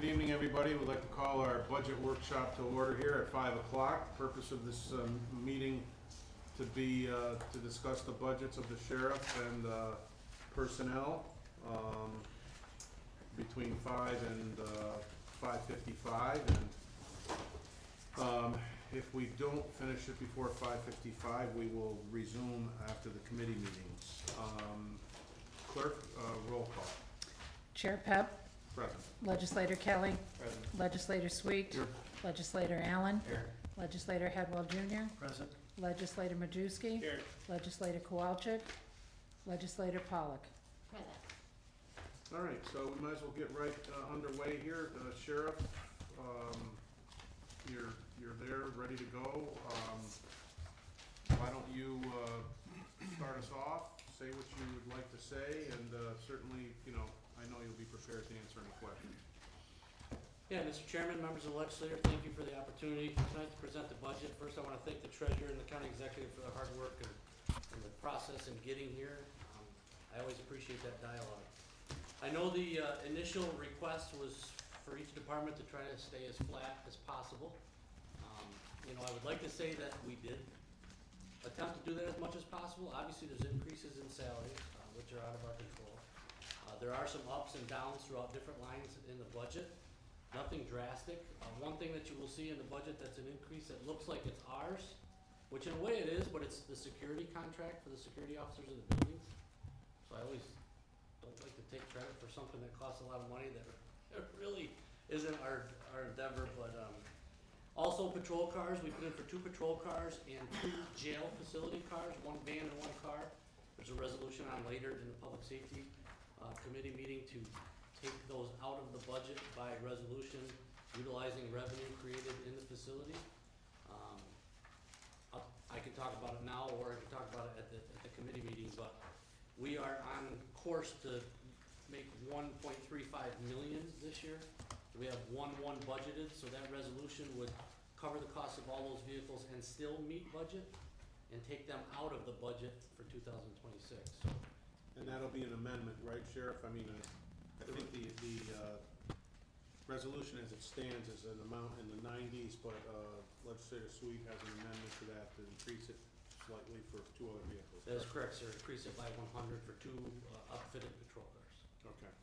Good evening, everybody. We'd like to call our budget workshop to order here at 5 o'clock. Purpose of this meeting to be to discuss the budgets of the sheriff and personnel between 5 and 5:55. And if we don't finish it before 5:55, we will resume after the committee meetings. Clerk, roll call. Chair Pep. Present. Legislator Kelly. Present. Legislator Sweet. Here. Legislator Allen. Here. Legislator Hedwell Jr. Present. Legislator Majewski. Here. Legislator Kowalczyk. Legislator Pollock. Present. All right, so we might as well get right underway here. Sheriff, you're there, ready to go. Why don't you start us off, say what you would like to say, and certainly, I know you'll be prepared to answer any questions. Yeah, Mr. Chairman, members of the legislature, thank you for the opportunity tonight to present the budget. First, I want to thank the treasurer and the county executive for their hard work and the process in getting here. I always appreciate that dialogue. I know the initial request was for each department to try to stay as flat as possible. I would like to say that we did attempt to do that as much as possible. Obviously, there's increases in salaries, which are out of our control. There are some ups and downs throughout different lines in the budget. Nothing drastic. One thing that you will see in the budget that's an increase that looks like it's ours, which in a way it is, but it's the security contract for the security officers of the buildings. So I always don't like to take credit for something that costs a lot of money that really isn't our endeavor, but also patrol cars. We put in for 2 patrol cars and 2 jail facility cars, 1 van and 1 car. There's a resolution on later in the public safety committee meeting to take those out of the budget by resolution, utilizing revenue created in the facility. I can talk about it now, or I can talk about it at the committee meeting, but we are on course to make 1.35 million this year. We have 1.1 budgeted, so that resolution would cover the cost of all those vehicles and still meet budget and take them out of the budget for 2026. So, And that'll be an amendment, right, Sheriff? I mean, I think the resolution as it stands is an amount in the 90s, but Legislator Sweet has an amendment to that to increase it slightly for 2 other vehicles. that is correct, sir. Increase it by 100 for 2 upfitted patrol cars. Okay.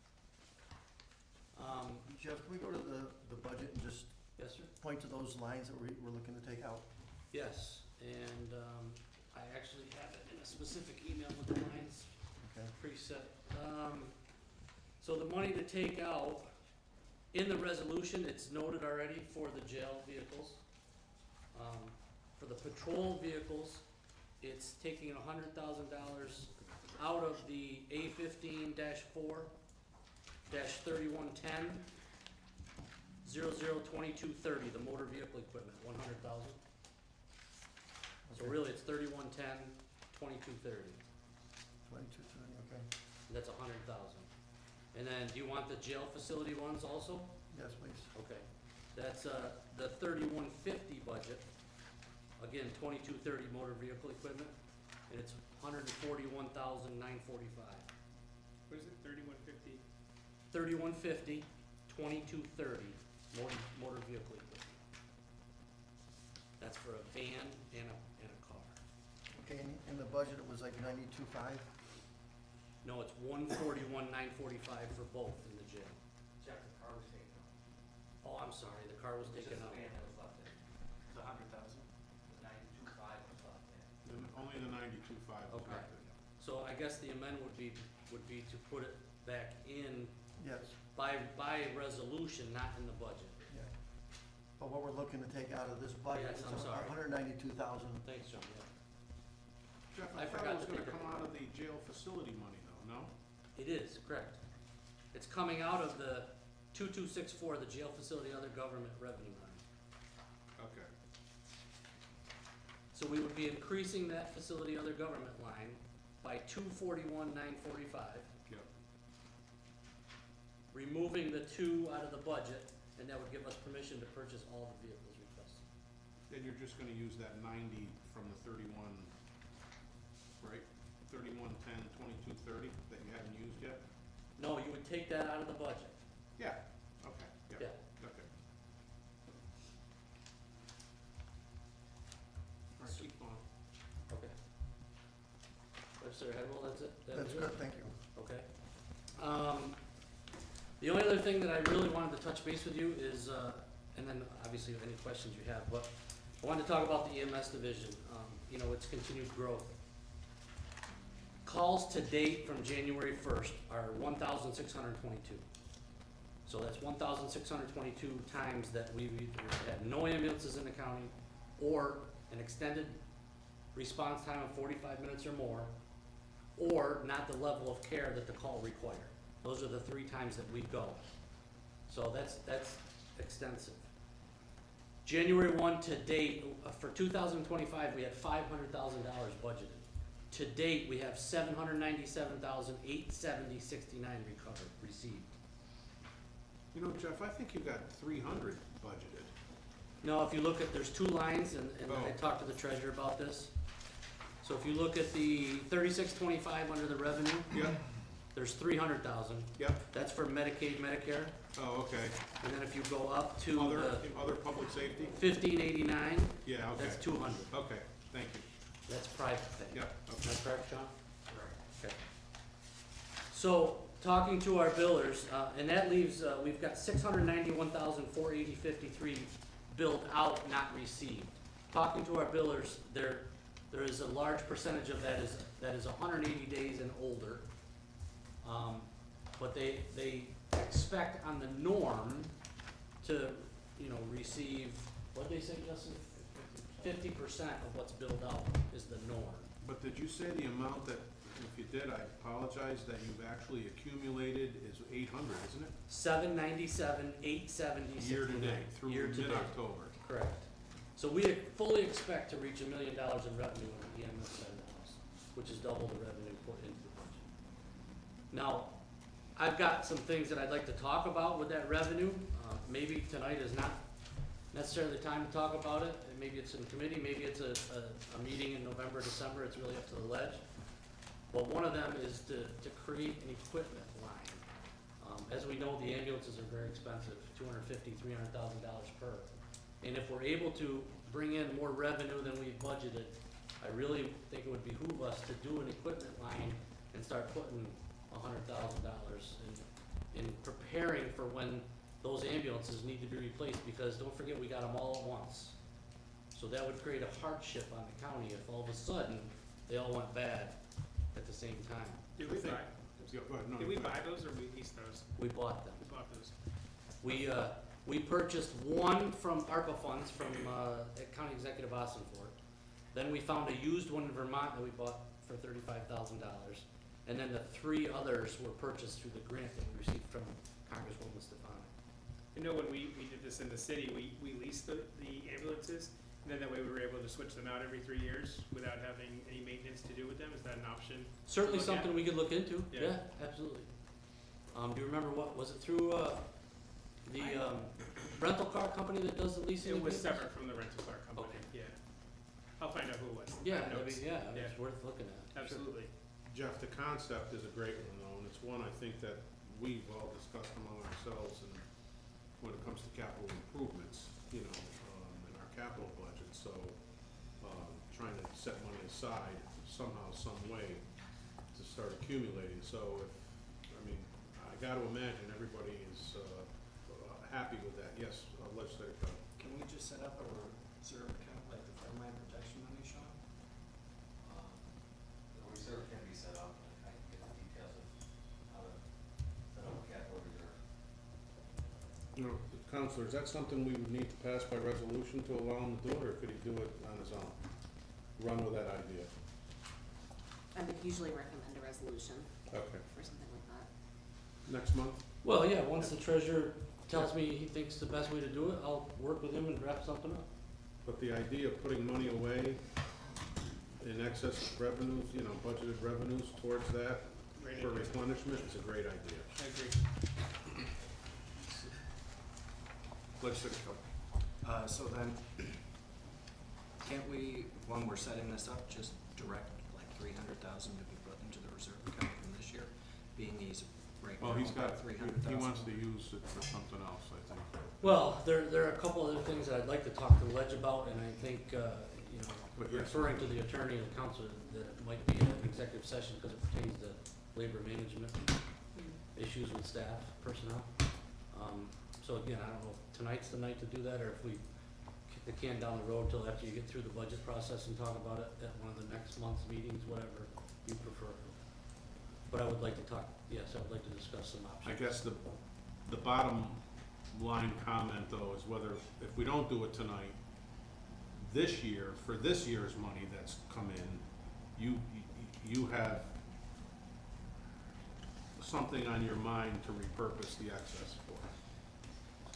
Jeff, can we go to the budget and just Yes, sir. point to those lines that we're looking to take out? Yes, and I actually have it in a specific email with the lines Okay. preset. So the money to take out, in the resolution, it's noted already for the jail vehicles. For the patrol vehicles, it's taking $100,000 out of the A15-4-3110 002230, the motor vehicle equipment, 100,000. So Okay. really, it's 3110 2230. 2230, okay. That's 100,000. And then, do you want the jail facility ones also? Yes, please. Okay. That's the 3150 budget. Again, 2230 motor vehicle equipment, and it's 141,945. What is it, 3150? 3150, 2230 motor vehicle equipment. That's for a van and a car. Okay, in the budget, it was like 92.5? No, it's 141,945 for both in the jail. Jeff, the car was taken out. Oh, I'm sorry, the car was It was taken just out. the van that was left in. It's 100,000. The 92.5 was left in. Only the 92.5 is Okay. not So I guess the amendment would be to put it back in Yes, by resolution, not in the budget. yeah. But what we're looking to take out of this budget Yes, is I'm sorry. 192,000. Thanks, John, yeah. Jeff, I I thought forgot it was to gonna take come it. out of the jail facility money though, no? It is, correct. It's coming out of the 2264, the jail facility other government revenue line. Okay. So we would be increasing that facility other government line by 241,945, Yep. removing the 2 out of the budget, and that would give us permission to purchase all the vehicles requested. Then you're just gonna use that 90 from the 31, right? 3110, 2230 that you haven't used yet? No, you would take that out of the budget. Yeah, okay, yeah. Yeah, That's good. good, thank you. Okay. The only other thing that I really wanted to touch base with you is, and then obviously any questions you have, but I wanted to talk about the EMS division, you know, its continued growth. Calls to date from January first are 1,622. So that's 1,622 times that we've either had no ambulances in the county, or an extended response time of 45 minutes or more, or not the level of care that the call required. Those are the 3 times that we go. So that's extensive. January 1 to date, for 2025, we had $500,000 budgeted. To date, we have $797,870.69 received. You know, Jeff, I think you got 300 budgeted. No, if you look at, there's 2 lines, and I Oh. talked to the treasurer about this. So if you look at the 3625 under the revenue, Yep, there's 300,000. yep, That's for Medicaid, Medicare. oh, okay. And then if you go up to Other, the other public safety? 1589, Yeah, okay. that's 200. Okay, thank you. That's private pay. Yep, Is okay. that correct, John? Correct. Okay. So, talking to our billers, and that leaves, we've got 691,480.53 billed out, not received. Talking to our billers, there is a large percentage of that is 180 days and older. But they expect on the norm to, you know, receive, what'd they say, Justin? 50% of what's billed out is the norm. But did you say the amount that, if you did, I apologize, that you've actually accumulated is 800, isn't it? 797, 870, Year to date, through Year to date. mid-October. Correct. So we fully expect to reach $1 million in revenue on the EMS side of the house, which is double the revenue put into the budget. Now, I've got some things that I'd like to talk about with that revenue. Maybe tonight is not necessarily the time to talk about it. And maybe it's in committee, maybe it's a meeting in November, December, it's really up to the ledge. But one of them is to create an equipment line. As we know, the ambulances are very expensive, $250,000, $300,000 per. And if we're able to bring in more revenue than we've budgeted, I really think it would behoove us to do an equipment line and start putting $100,000 in preparing for when those ambulances need to be replaced, because don't forget, we got them all at once. So that would create a hardship on the county if all of a sudden they all went bad at the same time. Did we I think- buy, Yeah, go ahead, no, did we go ahead. buy those or we leased those? We bought them. We bought those. We purchased one from ARPA funds from, County Executive Ossenfort. Then we found a used one in Vermont that we bought for $35,000. And then the 3 others were purchased through the grant that we received from Congresswoman Stefani. You know, when we did this in the city, we leased the ambulances, and then that way we were able to switch them out every 3 years without having any maintenance to do with them. Is that an option? Certainly Look at. something we could look into, Yeah. yeah, absolutely. Do you remember what, was it through, the, rental car company that does the leasing? It of was vehicles? separate from the rental car company, Okay. yeah. I'll find out who it was. Yeah, I have I mean, notes. yeah, Yeah. it's worth looking at. Sure. Absolutely. Jeff, the concept is a great one, though, and it's one I think that we've all discussed among ourselves, and when it comes to capital improvements, you know, in our capital budget, so, trying to set money aside somehow, some way to start accumulating, so if, I mean, I gotta imagine everybody is, happy with that, yes, legislator Coe. Can we just set up a reserve account like the farmland protection money, Sean? The reserve can be set up, and I can get the details of how to set up a capital reserve. You know, Counselor, is that something we would need to pass by resolution to allow him to do it, or could he do it on his own? Run with that idea? I would usually recommend a resolution Okay. for something like that. Next month? Well, yeah, once the treasurer tells me he thinks the best way to do it, I'll work with him and draft something up. But the idea of putting money away in excess of revenues, you know, budgeted revenues towards that Great for idea. replenishment is a great idea. I agree. Legislator Coe. So then, can't we, when we're setting this up, just direct like 300,000 to be put into the reserve account from this year, being he's right now Well, he's got, about 300,000? he wants to use it for something else, I think. Well, there are a couple other things that I'd like to talk to the ledge about, and I think, you know, But yes. referring to the attorney and counsel, that it might be an executive session because it pertains to labor management issues with staff, personnel. So again, I don't know if tonight's the night to do that, or if we kick the can down the road till after you get through the budget process and talk about it at one of the next month's meetings, whatever you prefer. But I would like to talk, yes, I would like to discuss some options. I guess the bottom line comment though is whether, if we don't do it tonight, this year, for this year's money that's come in, you have something on your mind to repurpose the excess for.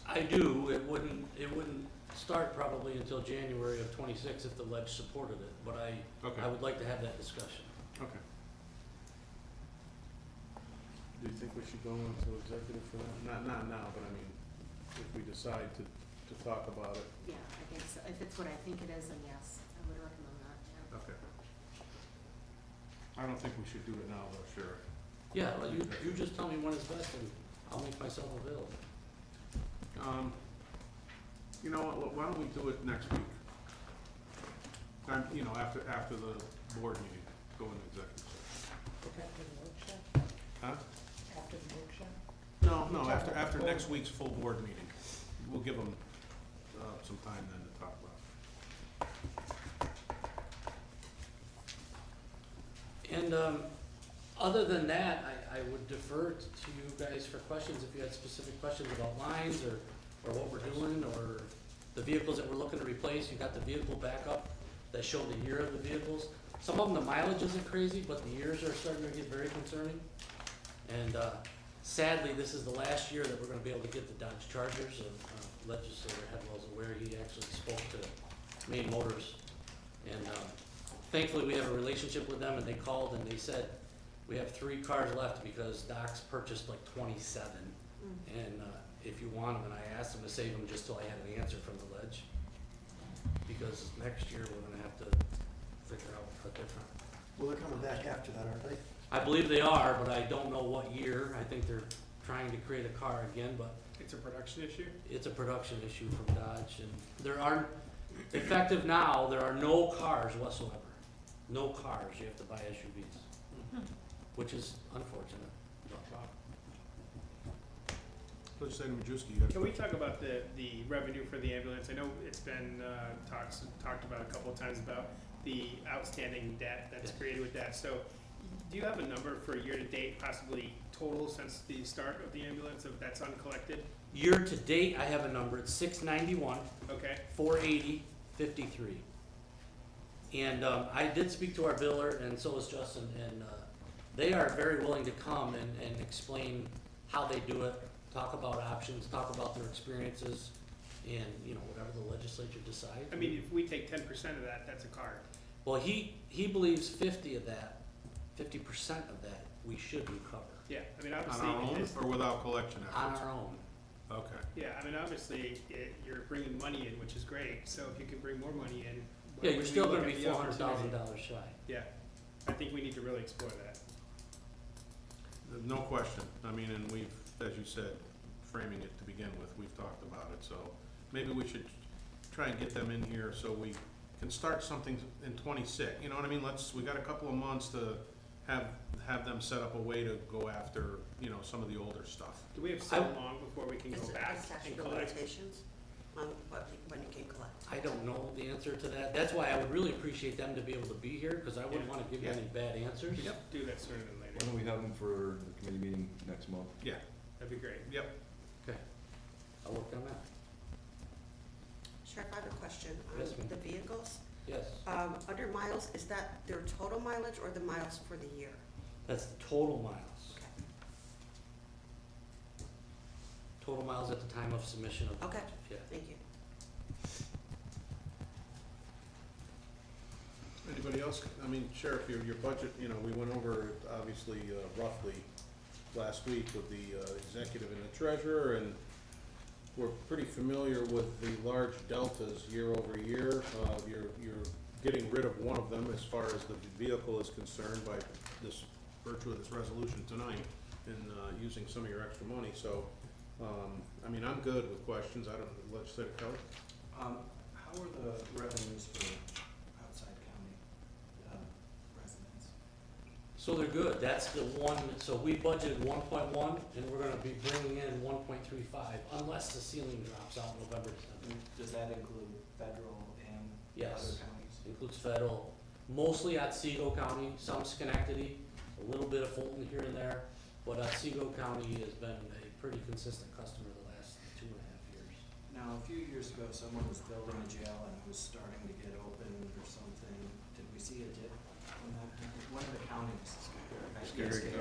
I do, it wouldn't start probably until January of '26 if the ledge supported it, but Okay. I would like to have that discussion. Okay. Do you think we should go into executive for that? Not now, but I mean, if we decide to talk about it. Yeah, I think so. If it's what I think it is, then yes, I would recommend that, yeah. Okay. I don't think we should do it now though, Sheriff. Yeah, well, you just tell me when is best and I'll make myself available. You know what, why don't we do it next week? You know, after the board meeting, go into executive session. After the workshop? Huh? After the workshop? No, after next week's full board meeting. We'll give them, some time then to talk about it. And, other than that, I would defer to you guys for questions, if you had specific questions about lines or what we're doing, or the vehicles that we're looking to replace. You got the vehicle backup that showed the year of the vehicles. Some of them, the mileage isn't crazy, but the years are starting to get very concerning. And, sadly, this is the last year that we're gonna be able to get the Dodge Chargers, and Legislator Headwell's aware, he actually spoke to Maine Motors. And, thankfully, we have a relationship with them, and they called and they said, we have 3 cars left because Doc's purchased like 27. And, if you want them, and I asked them to save them just till I had an answer from the ledge. Because next year, we're gonna have to figure out a different. Well, they're coming back after that, aren't they? I believe they are, but I don't know what year. I think they're trying to create a car again, but It's a production issue? it's a production issue from Dodge, and there are, effective now, there are no cars whatsoever. No cars, you have to buy SUVs, which is unfortunate. What did you say to Majewski? You got a Can we question? talk about the revenue for the ambulance? I know it's been, talked about a couple of times about the outstanding debt that's Yeah. created with that. So do you have a number for year-to-date, possibly total since the start of the ambulance, if that's uncollected? Year to date, I have a number, it's 691, Okay, 480, 53. And, I did speak to our biller, and so is Justin, and, they are very willing to come and explain how they do it, talk about options, talk about their experiences, and, you know, whatever the legislature decides. I mean, if we take 10% of that, that's a car. Well, he believes 50% of that we should recover Yeah, I mean, On obviously, our own it's- or without collection on efforts? our own. Okay. yeah, I mean, obviously, you're bringing money in, which is great, so if you can bring more money in. why Yeah, you're wouldn't we still look gonna at be the $400,000 opportunity? shy. Yeah, I think we need to really explore that. No question. I mean, and we've, as you said, framing it to begin with, we've talked about it, so maybe we should try and get them in here so we can start something in 26. You know what I mean? We got a couple of months to have them set up a way to go after, you know, some of the older stuff. Do we have so long before we can go Is there back a statute and of collect? limitations on when you can collect? I don't know the answer to that. That's why I would really appreciate them to be able to be here, because I wouldn't Yeah. wanna give you Yeah. any bad answers. Yep, do that sooner than Why later. don't we have them for the committee meeting next month? Yeah, That'd be great. yep. Okay, I'll work on that. Sheriff, I have a question Yes, on ma'am. the vehicles. Yes, Under miles, is that their total mileage or the miles for the year? that's the total miles. Okay. Total miles at the time of submission of the Okay. budget, yeah. Thank you. Anybody else? I mean, Sheriff, your budget, you know, we went over it obviously roughly last week with the executive and the treasurer, and we're pretty familiar with the large deltas year over year. You're getting rid of one of them as far as the vehicle is concerned by this virtue of this resolution tonight and using some of your extra money. So, I mean, I'm good with questions. I don't, Legislator Kelly? How are the revenues for outside county residents? So they're good, that's the one, so we budgeted 1.1, and we're gonna be bringing in 1.35, unless the ceiling drops out November, December. Does that include federal and Yes. other counties? Includes federal, mostly Otsego County, some Schenectady, a little bit of Fulton here and there, but Otsego County has been a pretty consistent customer the last 2.5 years. Now, a few years ago, someone was building a jail and it was starting to get open or something. Did we see a dip when that happened? One of the counties. Scary.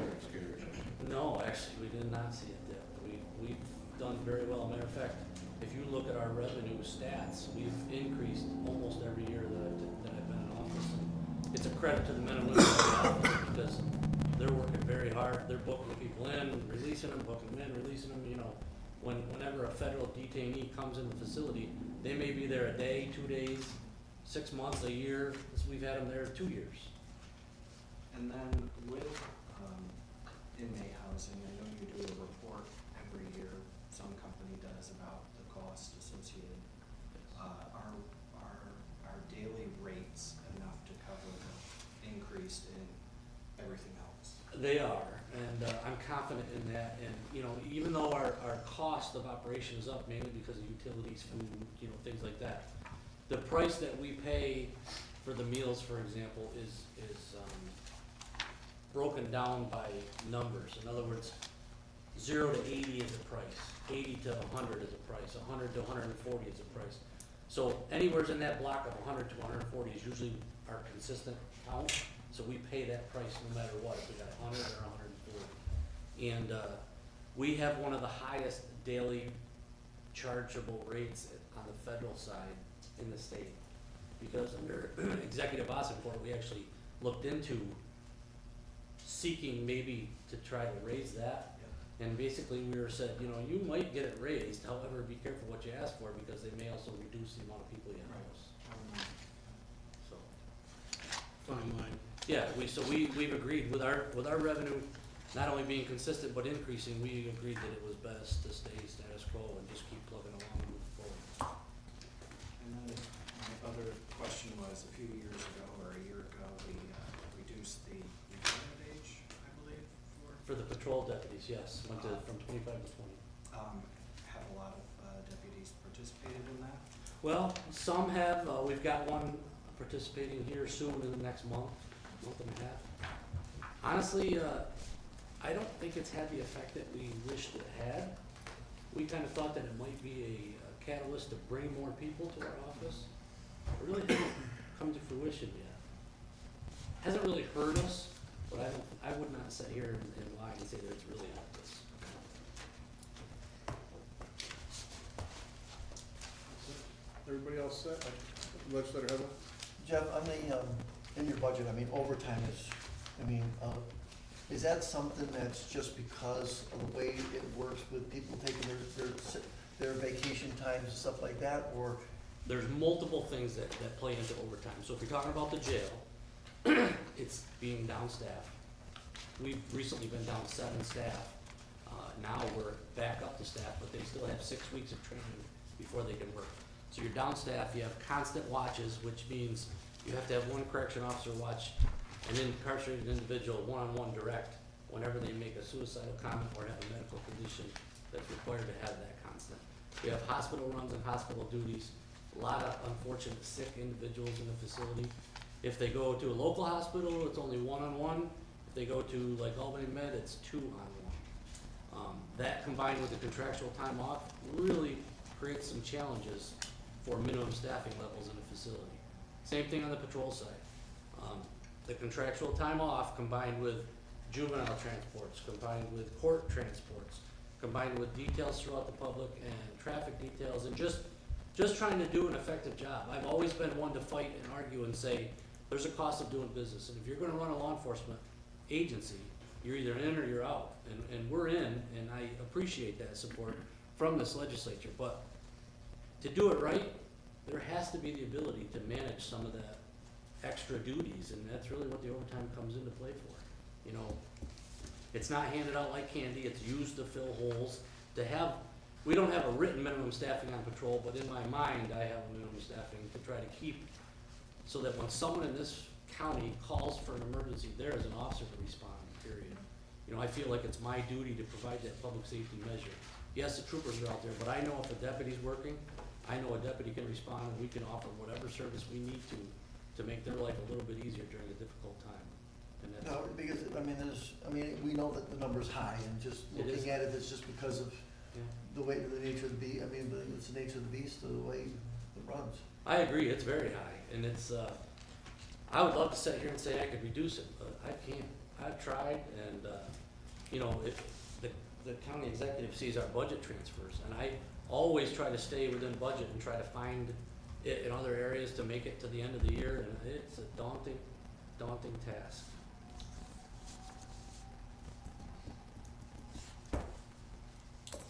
No, actually, we did not see a dip. We've done very well. Matter of fact, if you look at our revenue stats, we've increased almost every year that I've been in office. And it's a credit to the men and women in the office because they're working very hard. They're booking people in, releasing them, booking them in, releasing them, you know. Whenever a federal detainee comes in the facility, they may be there a day, 2 days, 6 months, a year. We've had them there 2 years. And then with inmate housing, I know you do a report every year, some company does, about the cost associated. Are daily rates enough to cover the increase in everything else? They are, and I'm confident in that. And, you know, even though our cost of operation is up mainly because of utilities, food, you know, things like that, the price that we pay for the meals, for example, is broken down by numbers. In other words, 0 to 80 is a price, 80 to 100 is a price, 100 to 140 is a price. So anywhere's in that block of 100 to 140 is usually our consistent count. So we pay that price no matter what, if we got 100 or 140. And we have one of the highest daily chargeable rates on the federal side in the state. Because under executive boss report, we actually looked into seeking maybe to try to raise that. And basically we were said, you know, you might get it raised, however, be careful what you ask for because they may also reduce the amount of people you house. So, Fine line. yeah, we've agreed with our revenue not only being consistent but increasing, we agreed that it was best to stay status quo and just keep plugging along and move forward. And then my other question was, a few years ago or a year ago, we reduced the retirement age, I believe, For the patrol deputies, yes, went to from 25 to 20. have a lot of deputies participated in that? Well, some have, we've got one participating here soon in the next month and a half. Honestly, I don't think it's had the effect that we wished it had. We kind of thought that it might be a catalyst to bring more people to our office. It really hasn't come to fruition yet. Hasn't really hurt us, but I would not sit here and lie and say that it's really helped us. Everybody else set? Legislator Heather? Jeff, on the, in your budget, I mean, overtime is, I mean, is that something that's just because of the way it works with people taking their vacation times and stuff like that, or? There's multiple things that play into overtime. So if you're talking about the jail, it's being down staff. We've recently been down 7 staff. Now we're back up to staff, but they still have 6 weeks of training before they can work. So you're down staff, you have constant watches, which means you have to have one correction officer watch an incarcerated individual one-on-one direct whenever they make a suicidal comment or have a medical condition that's required to have that constant. We have hospital runs and hospital duties, a lot of unfortunate sick individuals in the facility. If they go to a local hospital, it's only one-on-one. If they go to like Albany Med, it's 2-on-1. That combined with the contractual time off really creates some challenges for minimum staffing levels in the facility. Same thing on the patrol side. The contractual time off combined with juvenile transports, combined with court transports, combined with details throughout the public and traffic details, and just trying to do an effective job. I've always been one to fight and argue and say, there's a cost of doing business, and if you're gonna run a law enforcement agency, you're either in or you're out, and we're in, and I appreciate that support from this legislature, but to do it right, there has to be the ability to manage some of that extra duties, and that's really what the overtime comes into play for. You know, it's not handed out like candy, it's used to fill holes. We don't have a written minimum staffing on patrol, but in my mind, I have a minimum staffing to try to keep, so that when someone in this county calls for an emergency, there is an officer to respond, period. You know, I feel like it's my duty to provide that public safety measure. Yes, the troopers are out there, but I know if a deputy's working, I know a deputy can respond and we can offer whatever service we need to make their life a little bit easier during a difficult time. And that's, No, because, we know that the number's high, and just It is. looking at it, it's just because of yeah. the way, the nature of the beast, it's the nature of the beast, the way it runs. I agree, it's very high, and it's, I would love to sit here and say I could reduce it, but I can't. I've tried, and, you know, the county executive sees our budget transfers, and I always try to stay within budget and try to find it in other areas to make it to the end of the year, and it's a daunting task.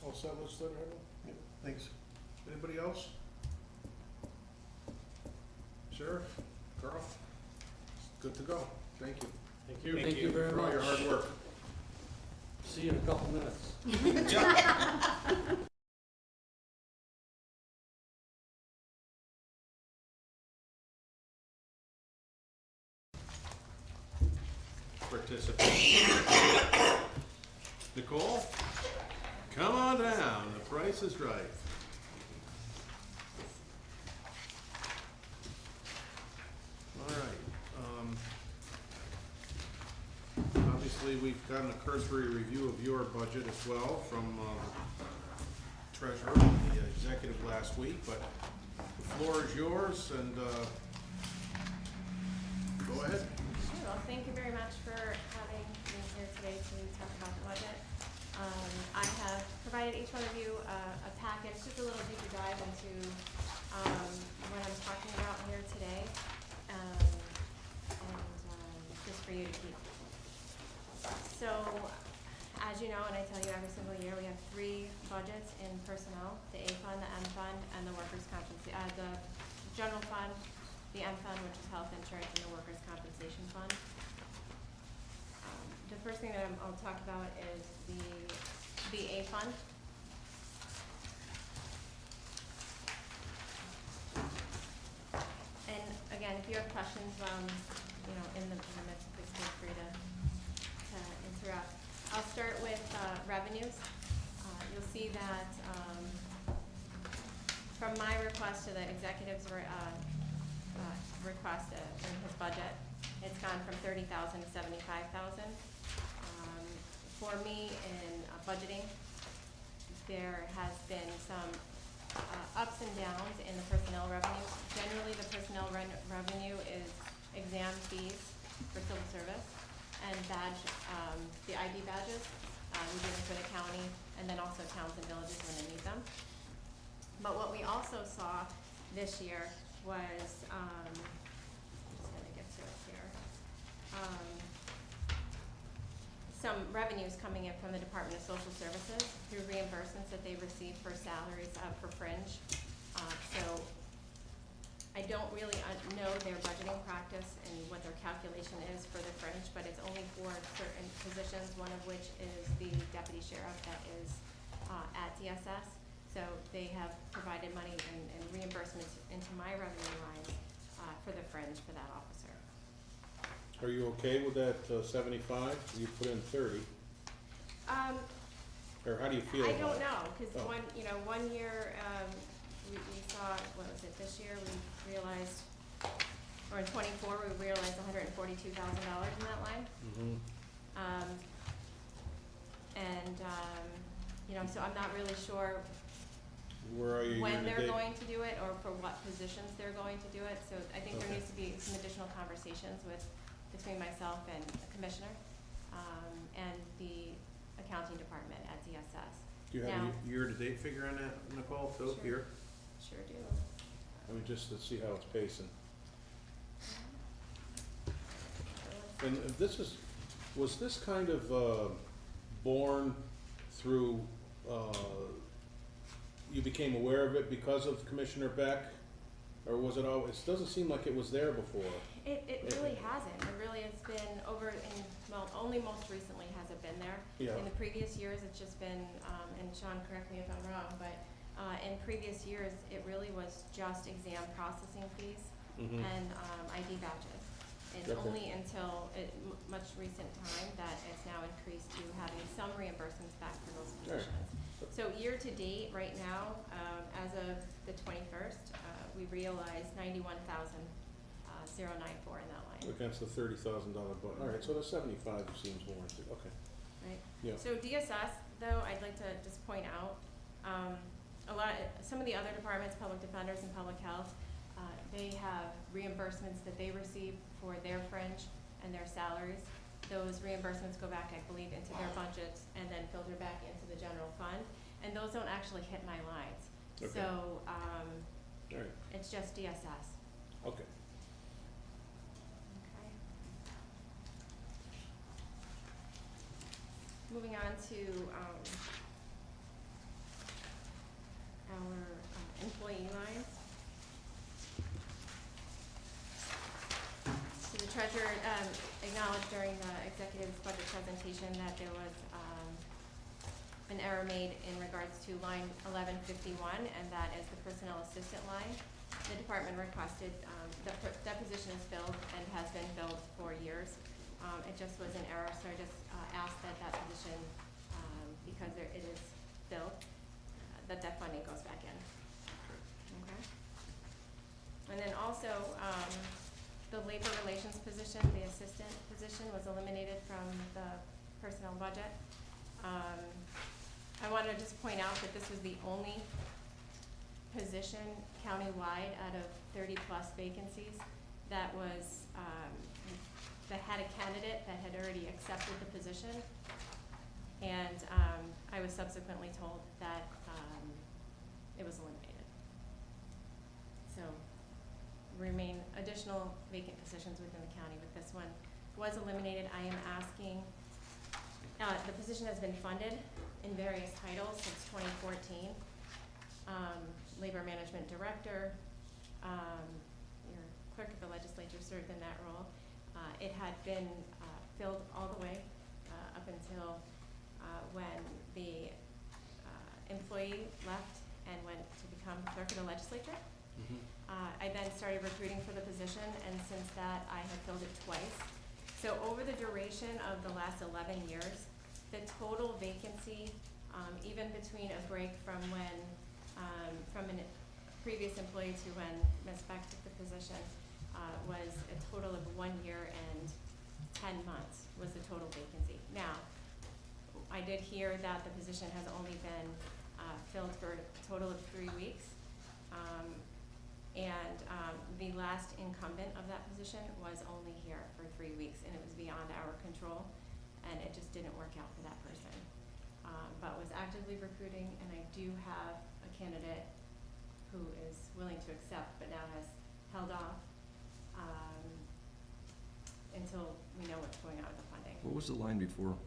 All set, legislator Handle? Yep, thanks. Anybody else? Sheriff, Carl? Good to go. Thank you. Thank you. Thank you very for all your much. hard work. See you in a couple minutes. Participate. Nicole, come on down. The price is right. All right. Obviously, we've gotten a cursory review of your budget as well from the treasurer and the executive last week, but the floor is yours, and go ahead. Sure, well, thank you very much for having me here today to talk about the budget. I have provided each one of you a package, just a little deeper dive into what I'm talking about here today, and just for you to keep. So, as you know, and I tell you every single year, we have 3 budgets in personnel: the A fund, the M fund, and the workers' compensation, the general fund, the M fund, which is health insurance, and the workers' compensation fund. The first thing that I'll talk about is the A fund. And again, if you have questions, in the midst, please feel free to interrupt. I'll start with revenues. You'll see that from my request to the executive's request in his budget, it's gone from 30,000 to 75,000. For me in budgeting, there has been some ups and downs in the personnel revenue. Generally, the personnel revenue is exam fees for civil service and badge, the ID badges. We do them for the county and then also towns and villages when they need them. But what we also saw this year was, I'm just gonna get to it here. Some revenues coming in from the Department of Social Services through reimbursements that they receive for salaries for fringe. So I don't really know their budgeting practice and what their calculation is for the fringe, but it's only for certain positions, one of which is the deputy sheriff that is at DSS. So they have provided money and reimbursements into my revenue lines for the fringe for that officer. Are you okay with that 75? You put in 30. Or how do you feel I about it? don't know, because Oh. one year, we saw, what was it, this year, we realized, or in '24, we realized $142,000 in that line. Mhm. So I'm not really sure Where are you when they're year-to-date? going to do it, or for what positions they're going to do it. So I think there Okay. needs to be some additional conversations between myself and the commissioner, and the accounting department at DSS. Do you have Now- a year-to-date figure on that, Nicole, too, Sure. here? Sure do. I mean, just to see how it's pacing. And was this kind of born through, you became aware of it because of Commissioner Beck? Or was it always, it doesn't seem like it was there before. It really hasn't. It really has been only most recently has it been there. Yeah. In the previous years, it's just been, and Sean, correct me if I'm wrong, but in previous years, it really was just exam processing fees Mhm. and ID badges. It's Okay. only until much recent time that it's now increased to having some reimbursements back for those All right. positions. So year to date, right now, as of the 21st, we realized 91,094 in that line, Against the $30,000 budget. All right, so the 75 seems warranted, okay. right? Yeah. So DSS, though, I'd like to just point out, some of the other departments, public defenders and public health, they have reimbursements that they receive for their fringe and their salaries. Those reimbursements go back, I believe, into their budgets and then filter back into the general fund. And those don't actually hit my lines. Okay. So, All right, it's just DSS. okay. Okay. Moving on to, our employee lines. So the treasurer, acknowledged during the executive's budget presentation that there was, an error made in regards to line 1151, and that is the personnel assistant line. The department requested, that position is filled and has been filled for years. It just was an error, so I just, asked that that position, because it is filled, that funding goes back in. Okay? And then also, the labor relations position, the assistant position, was eliminated from the personnel budget. I wanted to just point out that this was the only position countywide out of 30-plus vacancies that was, that had a candidate that had already accepted the position. And I was subsequently told that it was eliminated. So remain additional vacant positions within the county, but this one was eliminated. I am asking, the position has been funded in various titles since 2014. Labor Management Director, your clerk of the legislature served in that role. It had been filled all the way up until when the employee left and went to become clerk of the legislature. I then started recruiting for the position, and since that, I have filled it twice. So over the duration of the last 11 years, the total vacancy, even between a break from when, from a previous employee to when Ms. Beck took the position, was a total of 1 year and 10 months was the total vacancy. Now, I did hear that the position has only been filled for a total of 3 weeks. The last incumbent of that position was only here for 3 weeks, and it was beyond our control, and it just didn't work out for that person. But was actively recruiting, and I do have a candidate who is willing to accept, but now has held off until we know what's going on with the funding. What was the line before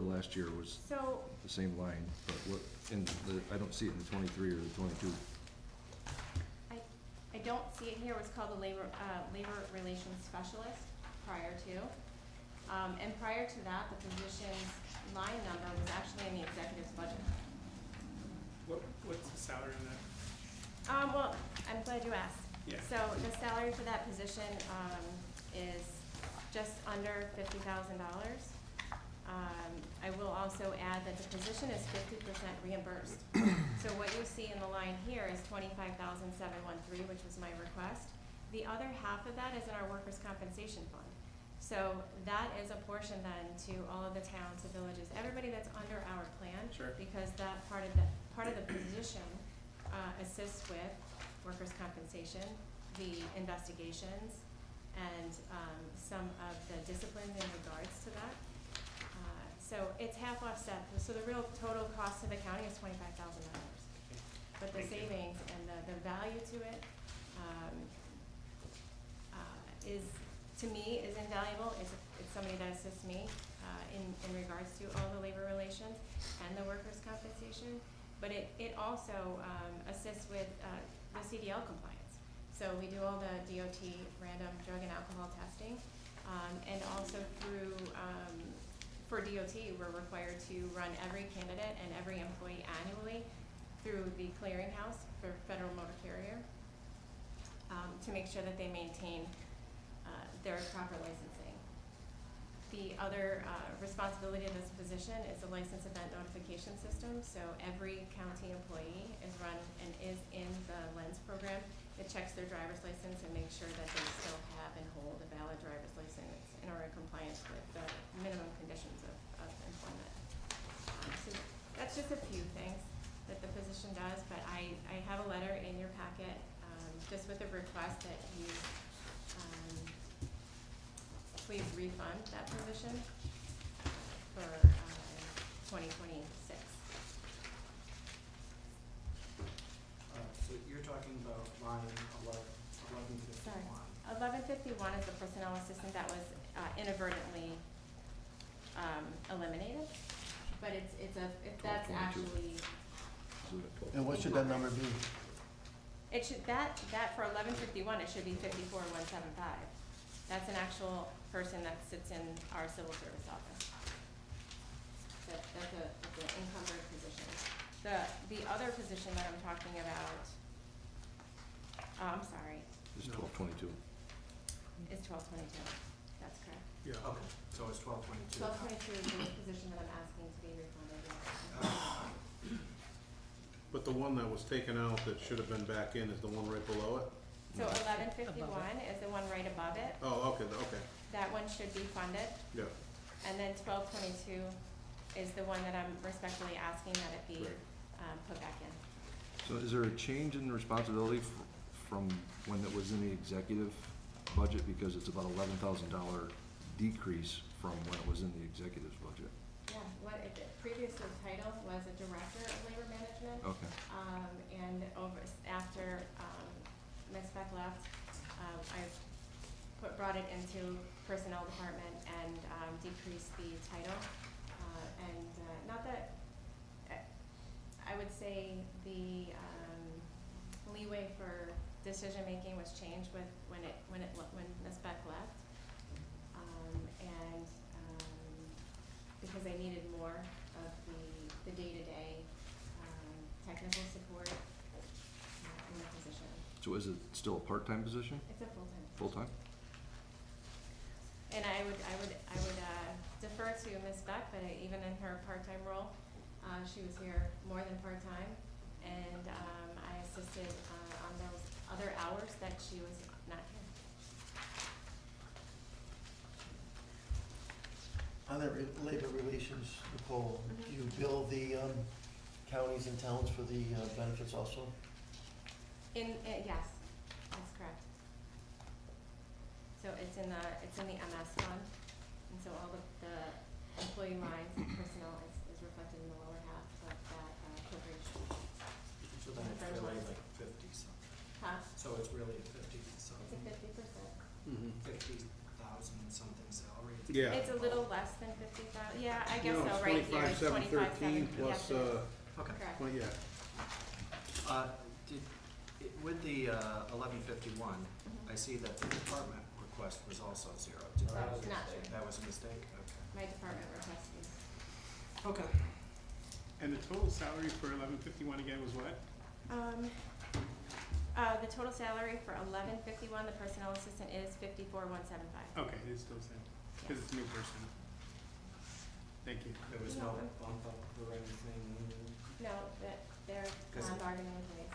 last year was So, the same line, but what, I don't see it in the 23 or the 22. I don't see it here. It was called the labor relations specialist prior to. And prior to that, the position's line number was actually in the executive's budget. What's the salary on that? Well, I'm glad you asked. Yeah. So the salary for that position, is just under $50,000. I will also add that the position is 50% reimbursed. So what you see in the line here is $25,713, which was my request. The other half of that is in our workers' compensation fund. So that is a portion then to all of the towns, the villages, everybody that's under our plan. Sure. Because that part of the position assists with workers' compensation, the investigations, and some of the disciplines in regards to that. So it's half offset. So the real total cost to the county is $25,000. But the Thank you. savings and the value to it is, to me, is invaluable. It's somebody that assists me in regards to all the labor relations and the workers' compensation. But it also assists with the CDL compliance. So we do all the DOT random drug and alcohol testing. And also through, for DOT, we're required to run every candidate and every employee annually through the clearinghouse for federal motor carrier to make sure that they maintain their proper licensing. The other responsibility of this position is the license event notification system. So every county employee is run and is in the LENS program. It checks their driver's license and makes sure that they still have and hold a valid driver's license and are in compliance with the minimum conditions of employment. So that's just a few things that the position does, but I have a letter in your packet just with a request that you please refund that position for 2026. So you're talking about line 1151. Sorry. 1151 is the personnel assistant that was inadvertently eliminated, but that's 1222. actually, And what should that number be? it should, that for 1151, it should be 54175. That's an actual person that sits in our civil service office. That's an encumbered position. The other position that I'm talking about, I'm sorry, It's No. 1222. is 1222. That's correct. Yeah. Okay, so it's 1222. 1222 is the position that I'm asking to be refunded, yes. But the one that was taken out that should have been back in is the one right below it? So 1151 is the one right above it. Oh, okay, That one should be funded. yeah. And then 1222 is the one that I'm respectfully asking that it be Right. put back in. So is there a change in responsibility from when it was in the executive budget? Because it's about $11,000 decrease from when it was in the executive's budget. Yeah, previous title was a director of labor management. Okay. And after Ms. Beck left, I brought it into personnel department and decreased the title. Not that, I would say the leeway for decision-making was changed when Ms. Beck left. Because I needed more of the day-to-day technical support in the position. So is it still a part-time position? It's a full-time position. Full-time? And I would defer to Ms. Beck, but even in her part-time role, she was here more than part-time, and I assisted on those other hours that she was not here. On the labor relations, Nicole, Mhm. do you bill the counties and towns for the benefits also? Yes, that's correct. So it's in the MS fund, and so all the employee lines, personnel is reflected in the lower half of that appropriation. So then it's really like 50 something. Huh? So it's really a 50 It's something, a 50%. 50,000 something salary. Yeah. It's a little less than 50,000, yeah, I guess No, so, it's right here, it's 25,713 25,713. plus, Yes, it is. Okay. Correct. well, yeah. With the 1151, Mhm. I see that the department request was also zero. Did That that, was not true. that was a mistake? My department requested. Okay. And the total salary for 1151 again was what? The total salary for 1151, the personnel assistant is 54,175. Okay, it's still the same, because it's a new person. Thank you. There was You're no welcome. bump up or anything? No, they're 'Cause- non-bargaining employees.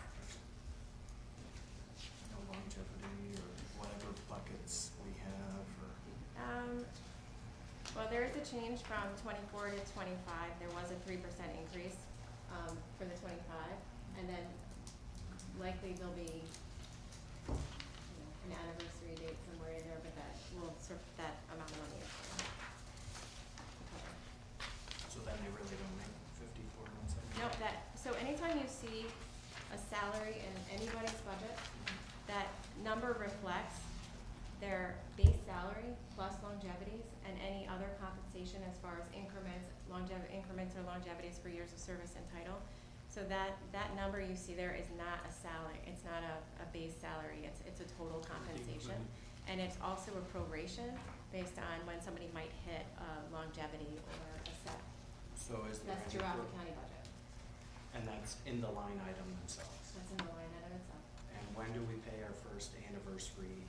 No longevity or whatever buckets we have or? Well, there is a change from 24 to 25. There was a 3% increase for the 25, and then likely there'll be an anniversary date somewhere in there, but that amount of money is covered. So then they really don't make 54,170? Nope, so anytime you see a salary in anybody's budget, that number reflects their base salary plus longevities and any other compensation as far as increments or longevities for years of service and title. So that number you see there is not a salary, it's not a base salary, it's a total compensation. And it's also a proration based on when somebody might hit longevity or a set. So is there That's any throughout pro- the county budget. And that's in the line item themselves? That's in the line item itself. And when do we pay our first anniversary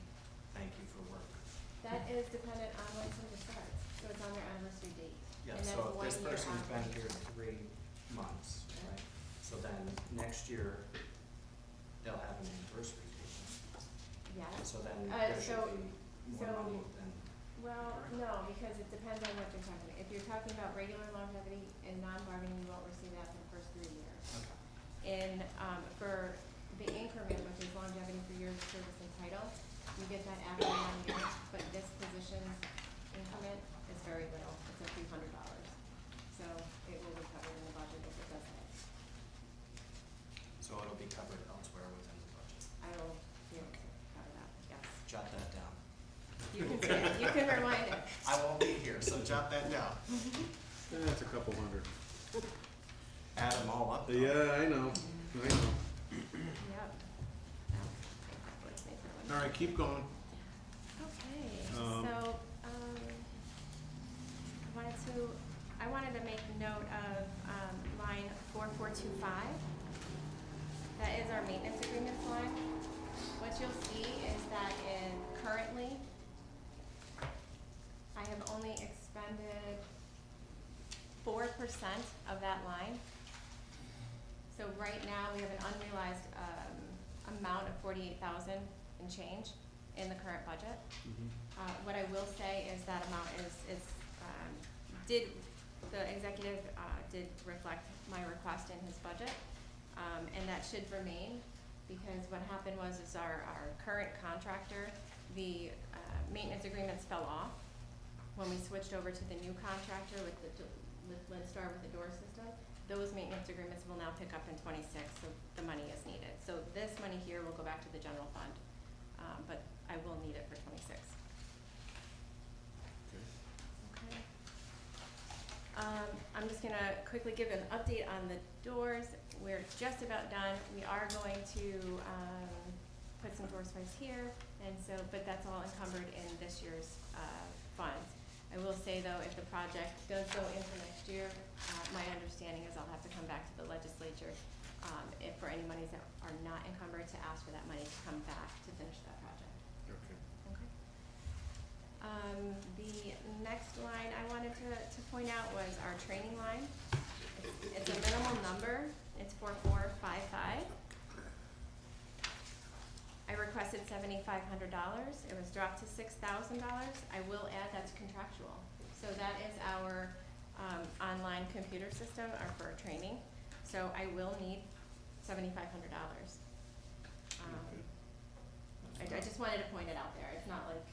thank you for work? That is dependent on when somebody starts, so it's on their anniversary date. Yeah, And that's so if this 1 year person's been after. here 3 months, right? So then next year, they'll have an anniversary date. Yeah, So then Uh, there so- should be more so- money than, well, no, because it depends on what you're talking. If you're talking about regular longevity and non-bargaining, you won't receive that for the first 3 years. okay. For the increment, which is longevity for years of service and title, you get that after 1 year, but this position's increment is very little, it's a few $100. So it will be covered in the budget if it does that. So it'll be covered elsewhere within the budget. I will be able to cover that, yes. Jot that down. You can say it, you can rewind it. I won't be here, so jot that down. That's a couple hundred. Add them all up. though. Yeah, I know. Yep. All right, keep going. Okay, Um, so, I wanted to make note of, line 4425. That is our maintenance agreements line. What you'll see is that currently, I have only expended 4% of that line. So right now, we have an unrealized, amount of 48,000 and change in the current budget. What I will say is that amount the executive, did reflect my request in his budget, and that should remain, because what happened was our current contractor, the, maintenance agreements fell off when we switched over to the new contractor with Linstar with the door system. Those maintenance agreements will now pick up in 26, so the money is needed. So this money here will go back to the general fund, but I will need it for 26. Okay. I'm just gonna quickly give an update on the doors. We're just about done. We are going to, put some door sprays here, and so, but that's all encumbered in this year's, funds. I will say though, if the project does go into next year, my understanding is I'll have to come back to the legislature, if for any monies that are not encumbered, to ask for that money to come back to finish that project. Okay. Okay. The next line I wanted to point out was our training line. It's a minimal number, it's 4455. I requested $7,500, it was dropped to $6,000. I will add that's contractual. So that is our, online computer system, or for training. So I will need $7,500. I just wanted to point it out there, it's not like,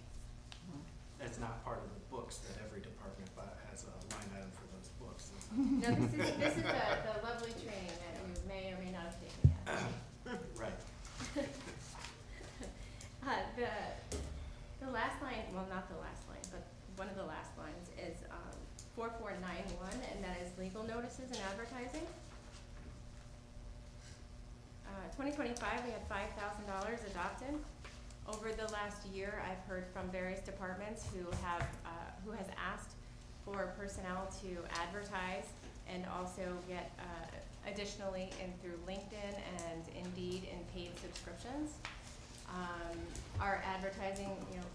It's not part of the books that every department has a line item for those books. no, this is the lovely training that you may or may not have taken yet. Right. The last line, well, not the last line, but one of the last lines is, 4491, and that is legal notices and advertising. 2025, we had $5,000 adopted. Over the last year, I've heard from various departments who has asked for personnel to advertise and also get, additionally, in through LinkedIn and Indeed in paid subscriptions. Our advertising,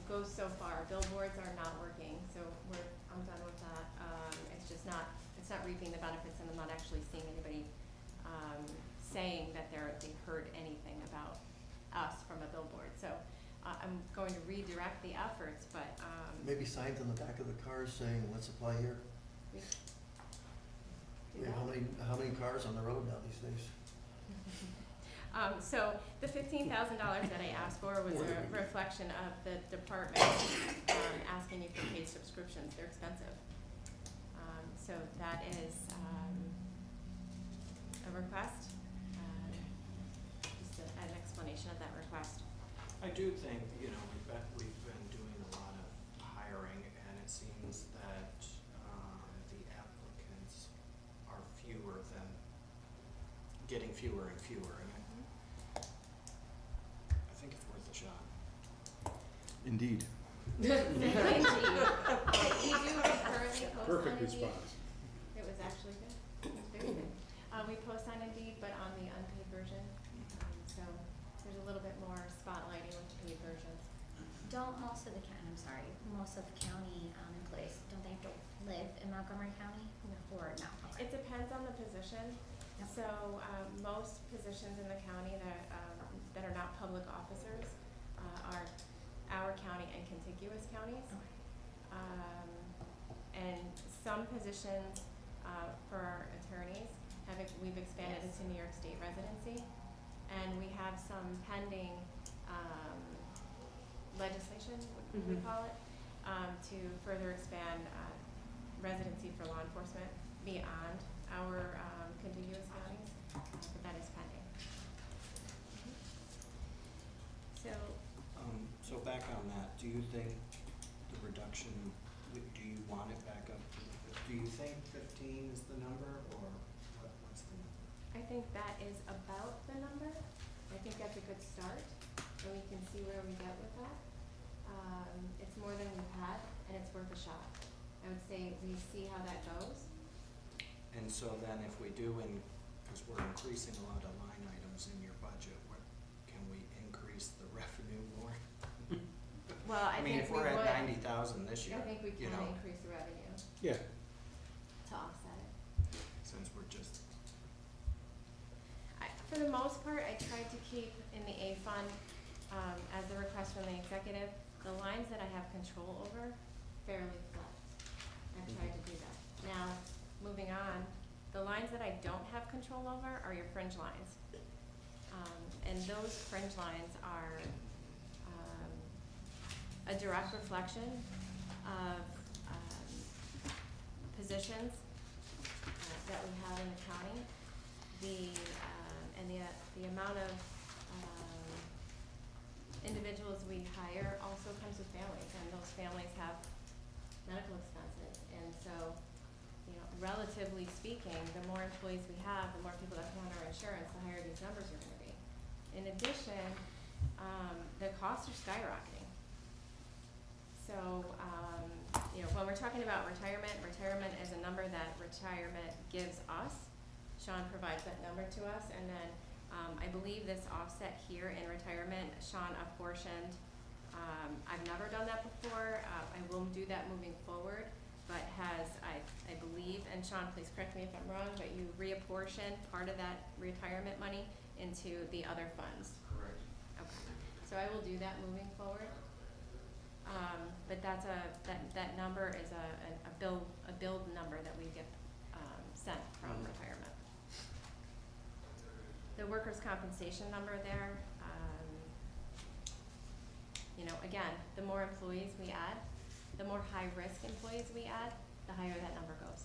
goes so far. Billboards are not working, so I'm done with that. It's not reaping the benefits, and I'm not actually seeing anybody, saying that they've heard anything about us from a billboard. So, I'm going to redirect the efforts, but, Maybe signs on the back of the cars saying, let's apply here. we- I mean, how many cars on the road now these days? So the $15,000 that I asked for was a reflection of the department, asking you for paid subscriptions. They're expensive. So that is, a request, just an explanation of that request. I do think, we've been doing a lot of hiring, and it seems that, the applicants are fewer than, getting fewer and fewer, and I think it's worth a shot. Indeed. Indeed. We do currently post on Perfect Indeed. response. It was actually good. It was very good. We post on Indeed, but on the unpaid version. So there's a little bit more spotlighting with the paid versions. Don't most of the candidates I'm sorry, most of county employees, don't they have to live in Montgomery County? Or no? Okay. It depends on the position. Yep. So, most positions in the county that are not public officers, are our county and contiguous counties. Okay. And some positions, for our attorneys we've expanded Yes. into New York State residency. And we have some pending, legislation, what we Mhm. call it, to further expand, residency for law enforcement beyond our, contiguous counties, but that is pending. So, So back on that, do you think the reduction, do you want it back up to do you think 15 is the number, or what's the number? I think that is about the number. I think that's a good start, and we can see where we get with that. It's more than we've had, and it's worth a shot. I would say we see how that goes. And so then if we do, because we're increasing a lot of line items in your budget, can we increase the revenue more? Well, I mean, think if we we're would. at 90,000 this year, I think we you can know, increase the revenue Yeah, to offset it. since we're just, For the most part, I tried to keep in the A fund, as the request from the executive, the lines that I have control over fairly flat. I've tried to do that. Now, moving on, the lines that I don't have control over are your fringe lines. And those fringe lines are, a direct reflection of, positions, that we have in the county. And the amount of, individuals we hire also comes with families, and those families have medical expenses. And so, relatively speaking, the more employees we have, the more people that pay on our insurance, the higher these numbers are gonna be. In addition, the costs are skyrocketing. So, when we're talking about retirement is a number that retirement gives us. Sean provides that number to us, and then, I believe this offset here in retirement, Sean apportioned. I've never done that before. I will do that moving forward, but I believe, and Sean, please correct me if I'm wrong, but you reapportion part of that retirement money into the other funds. Correct. Okay, so I will do that moving forward. But that number is a billed number that we get, sent from retirement. The workers' compensation number there, again, the more employees we add, the more high-risk employees we add, the higher that number goes.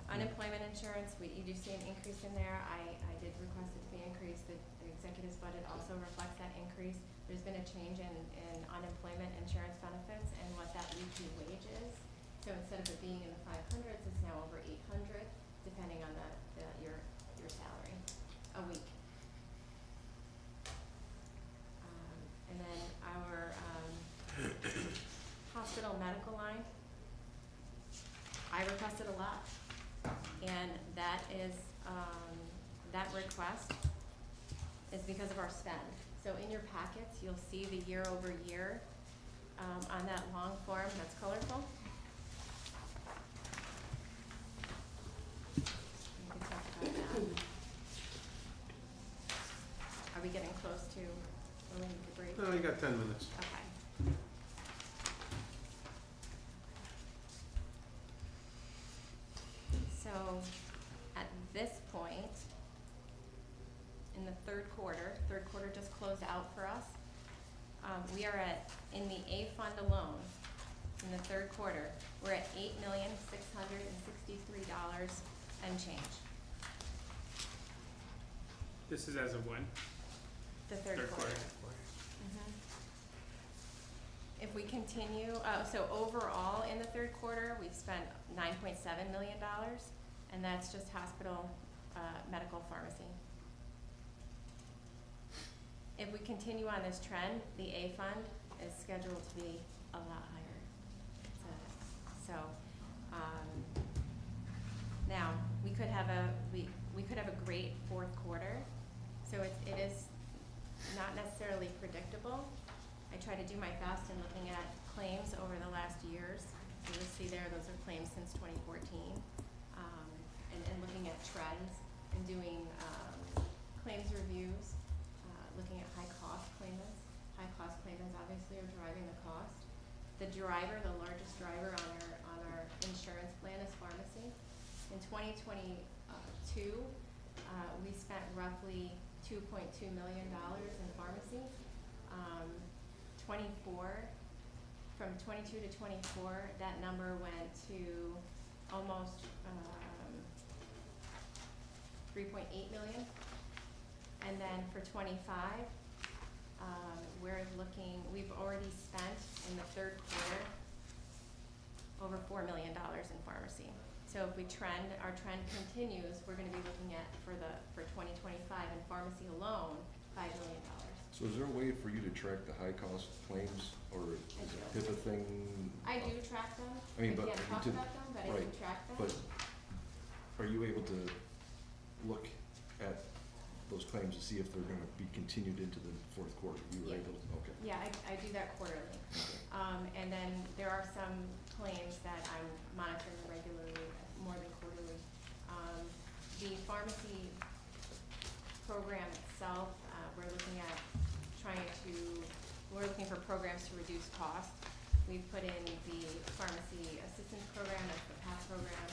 Unemployment insurance, you do see an increase in there. I did request it to be increased. The executive's budget also reflects that increase. There's been a change in unemployment insurance benefits and what that weekly wage is. So instead of it being in the 500s, it's now over 800, depending on your salary a week. And then our hospital medical line, I requested a lot, and that is, that request is because of our spend. So in your packets, you'll see the year over year, on that long form that's colorful. We can talk about that. Are we getting close to when we need to break? no, you got 10 minutes. Okay. So, at this point, in the third quarter just closed out for us. We are in the A fund alone, in the third quarter, we're at $8,663 and change. This is as of when? The third quarter. Mhm. If we continue, so overall in the third quarter, we've spent $9.7 million, and that's just hospital, medical, pharmacy. If we continue on this trend, the A fund is scheduled to be a lot higher. Now, we could have a great fourth quarter, so it is not necessarily fairly predictable. I try to do my best in looking at claims over the last years. So you'll see there, those are claims since 2014. And looking at trends and doing claims reviews, looking at high-cost claimants. High-cost claimants obviously are driving the cost. The driver, the largest driver on our insurance plan is pharmacy. In 2022, we spent roughly $2.2 million in pharmacy. from 22 to 24, that number went to almost 3.8 million. And then for 25, we've already spent in the third quarter over $4 million in pharmacy. So if our trend continues, we're gonna be looking at, for 2025 in pharmacy alone, $5 million. So is there a way for you to track the high-cost claims, or is it a HIPAA thing? I do track them. I mean, but can't talk to- about them, but I do right, track them. But are you able to look at those claims to see if they're gonna be continued into the fourth quarter? You were Yeah. able to, okay. Yeah, I do that quarterly. Okay. And then there are some claims that I'm monitoring regularly, more than quarterly. The pharmacy program itself, we're looking for programs to reduce costs. We've put in the pharmacy assistance program, that's the PAP program.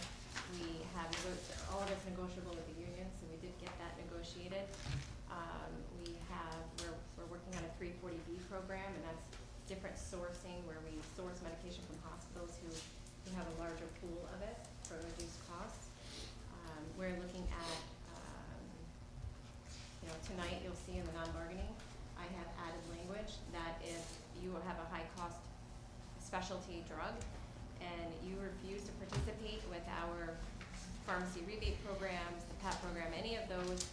We have, all of it's negotiable with the union, so we did get that negotiated. We're working on a 340B program, and that's different sourcing, where we source medication from hospitals who have a larger pool of it for reduced costs. We're looking at, tonight you'll see in the non-bargaining, I have added language that if you have a high-cost specialty drug and you refuse to participate with our pharmacy rebate programs, the PAP program, any of those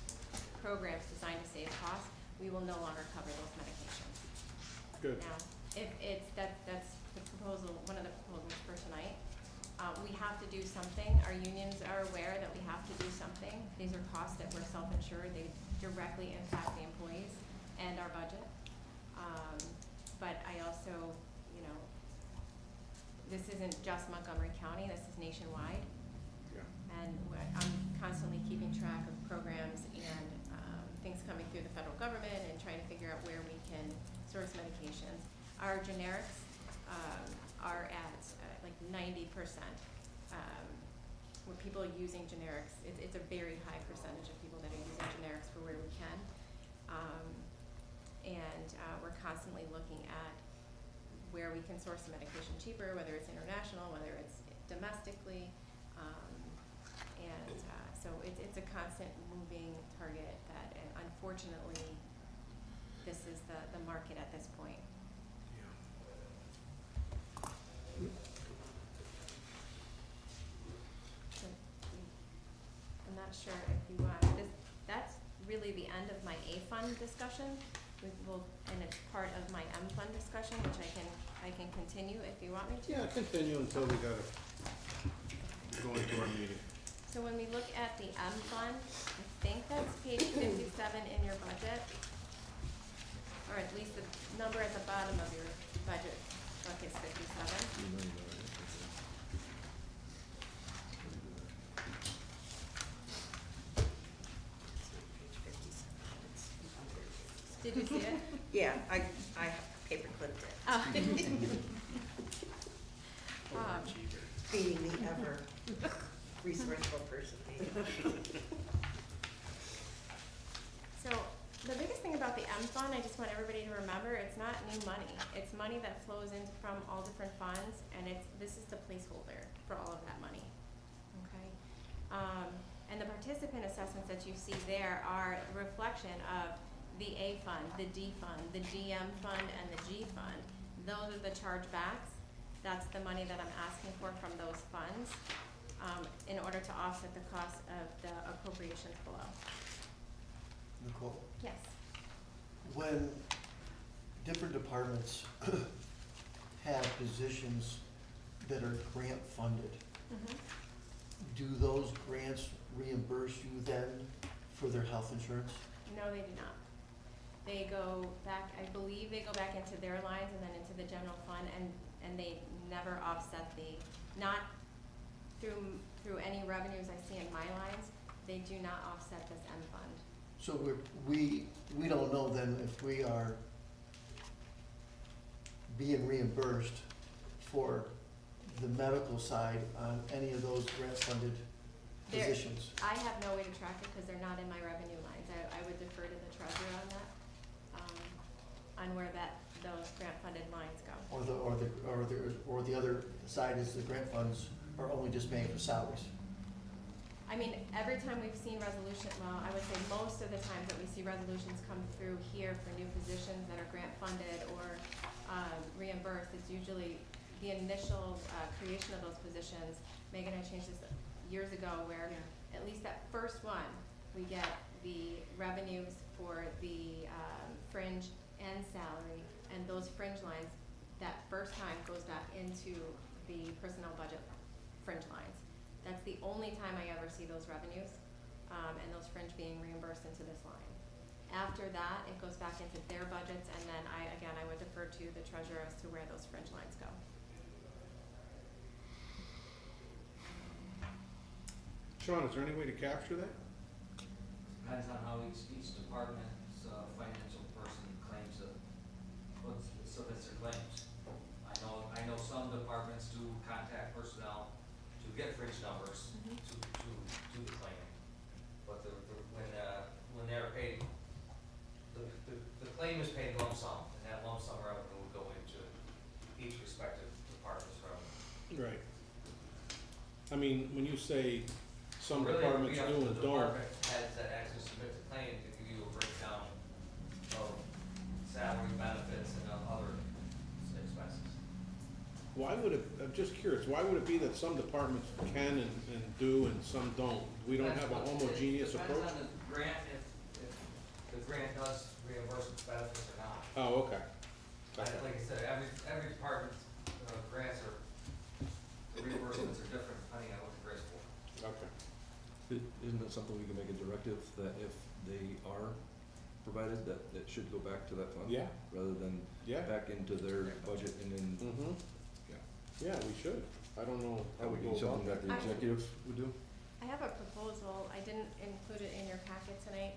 programs designed to save costs, we will no longer cover those medications. Good. Now, that's the proposal, one of the proposals for tonight. We have to do something. Our unions are aware that we have to do something. These are costs that we're self-insured. They directly impact the employees and our budget. But I also, this isn't just Montgomery County, this is nationwide. Yeah. And I'm constantly keeping track of programs and things coming through the federal government and trying to figure out where we can source medications. Our generics are at like 90%. Where people are using generics, it's a very high percentage of people that are using generics for where we can. We're constantly looking at where we can source the medication cheaper, whether it's international, whether it's domestically. So it's a constant moving target that, unfortunately, this is the market at this point. So, I'm not sure if you want, that's really the end of my A fund discussion. And it's part of my M fund discussion, which I can continue if you want me to. Yeah, continue until we gotta go into our meeting. So when we look at the M fund, I think that's page 57 in your budget, or at least the number at the bottom of your budget book is 57. Did you see it? Yeah, I paper clipped it. Oh. Being the ever resourceful person. So the biggest thing about the M fund, I just want everybody to remember, it's not new money. It's money that flows in from all different funds, and this is the placeholder for all of that money, okay? And the participant assessments that you see there are a reflection of the A fund, the D fund, the DM fund, and the G fund. Those are the chargebacks. That's the money that I'm asking for from those funds in order to offset the cost of the appropriations below. Nicole, Yes. when different departments have positions that are grant funded, Mm-hmm. do those grants reimburse you then for their health insurance? No, they do not. they go back, I believe they go back into their lines and then into the general fund, and they never offset not through any revenues I see in my lines, they do not offset this M fund. So we don't know then if we are being reimbursed for the medical side on any of those grant-funded There- positions. I have no way to track it because they're not in my revenue lines. I would defer to the treasurer on that, on where those grant-funded lines go. Or the other side is the grant funds are only just paying for salaries. I mean, every time we've seen I would say most of the times that we see resolutions come through here for new positions that are grant-funded or reimbursed, it's usually the initial creation of those positions. Megan and I changed this years ago where at least that first one, we get the revenues for the fringe and salary, and those fringe lines, that first time goes back into the personnel budget fringe lines. That's the only time I ever see those revenues, and those fringe being reimbursed into this line. After that, it goes back into their budgets, and then I would defer to the treasurer as to where those fringe lines go. Sean, is there any way to capture that? Depends on how each department's financial person claims it, submits their claims. I know some departments do contact personnel to get fringe numbers Mhm. to do the claiming. But when they're paid, the claim is paid lump sum, and that lump sum revenue will go into each respective department's revenue. Right. I mean, when you say some Really, departments we have do the and don't, department heads that actually submit the claim to give you a breakdown of salary, benefits, and other expenses. why would it, I'm just curious, why would it be that some departments can and do and some don't? We don't have a homogeneous approach? It depends on the grant, if the grant does reimburse benefits or not. Oh, okay. Okay. Like I said, every department's grants or reimbursements are different depending on what the grant's for. Okay. Isn't that something we can make a directive that if they are provided, that it should go back to that fund? Yeah. Rather than Yeah. back into their budget and then, Mm-hmm. yeah. Yeah, we should. I don't know That how we would go be about something that that. the executive would do? I have a proposal, I didn't include it in your packet tonight,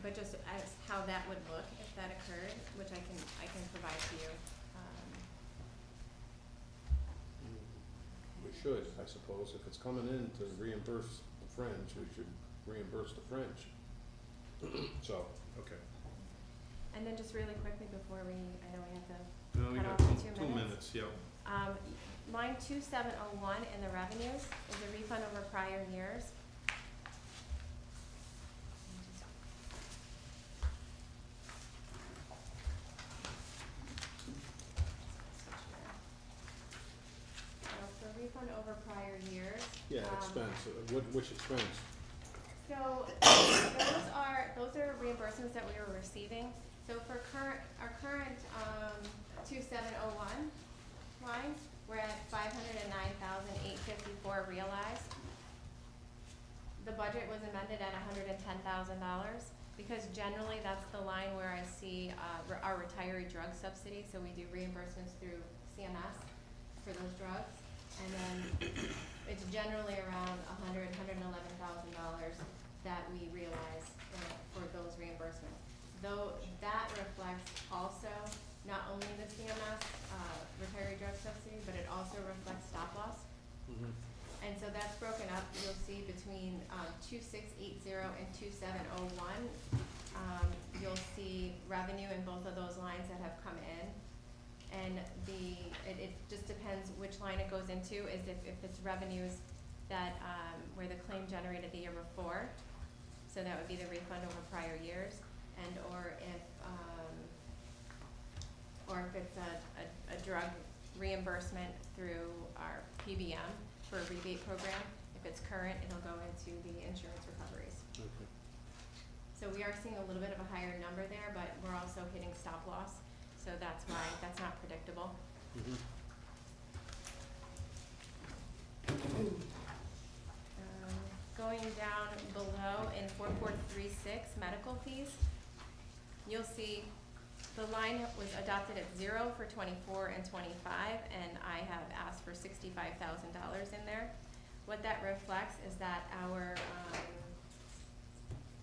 but just as how that would look if that occurred, which I can provide to you. We should, I suppose. If it's coming in to reimburse the fringe, we should reimburse the fringe. So, okay. And then just really quickly before I know we have to No, we cut got off in 2 2 minutes. minutes, yeah. Line 2701 in the revenues is a refund over prior years. So for refund over prior years. Yeah, expense. Which expense? So those are reimbursements that we were receiving. So for our current 2701 line, we're at $509,854 realized. The budget was amended at $110,000 because generally that's the line where I see our retiree drug subsidy. So we do reimbursements through CMS for those drugs, and then it's generally around $111,000 that we realize for those reimbursements. Though that reflects also not only the CMS retiree drug subsidy, but it also reflects stop loss. Mm-hmm. And so that's broken up. You'll see between 2680 and 2701. You'll see revenue in both of those lines that have come in. And it just depends which line it goes into, is if it's revenues that, where the claim generated the year before. So that would be the refund over prior years, and or if it's a drug reimbursement through our PBM for a rebate program. If it's current, it'll go into the insurance recoveries. Okay. So we are seeing a little bit of a higher number there, but we're also hitting stop loss, so that's why that's not predictable. Mm-hmm. Going down below in 4436, medical fees. you'll see the line was adopted at 0 for '24 and '25, and I have asked for $65,000 in there. What that reflects is that our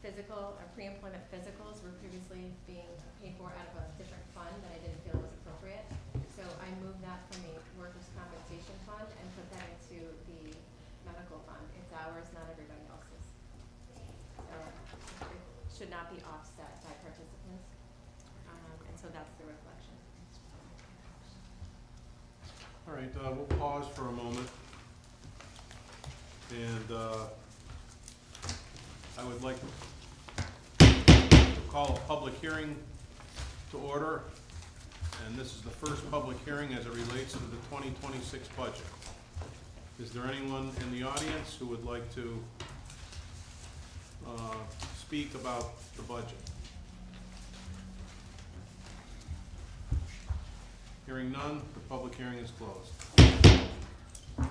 physical, or pre-employment physicals were previously being paid for out of a different fund that I didn't feel was appropriate. So I moved that from a workers' compensation fund and put that into the medical fund. It's ours, not everybody else's. So it should not be offset by participants. And so that's the reflection. All right, we'll pause for a moment. And I would like to call a public hearing to order. And this is the first public hearing as it relates to the 2026 budget. Is there anyone in the audience who would like to speak about the budget? Hearing none, the public hearing is closed. Okay.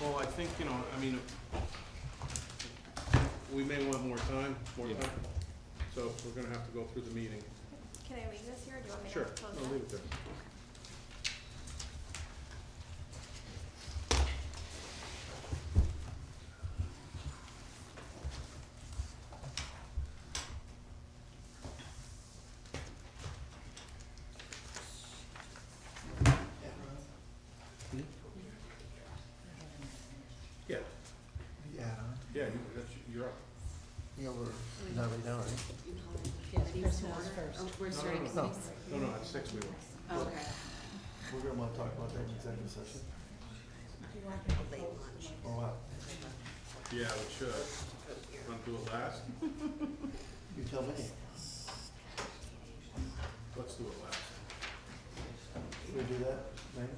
Well, I think, I mean, we may want more time, so we're gonna have to go through the meeting. Can I leave this here, or do you want me to Sure, close no, that? leave it there. Yeah, Yeah, yeah, you're up. yeah, we're not right now, right? Chris was first. Oh, we're No, starting no, at no. 6? No, no, at 6 we will. Oh, okay. We're gonna wanna talk about that in executive session, Do you want a late lunch? or what? Yeah, we should. Want to do it last? You tell me. Let's do it last. Should we do that, Wayne?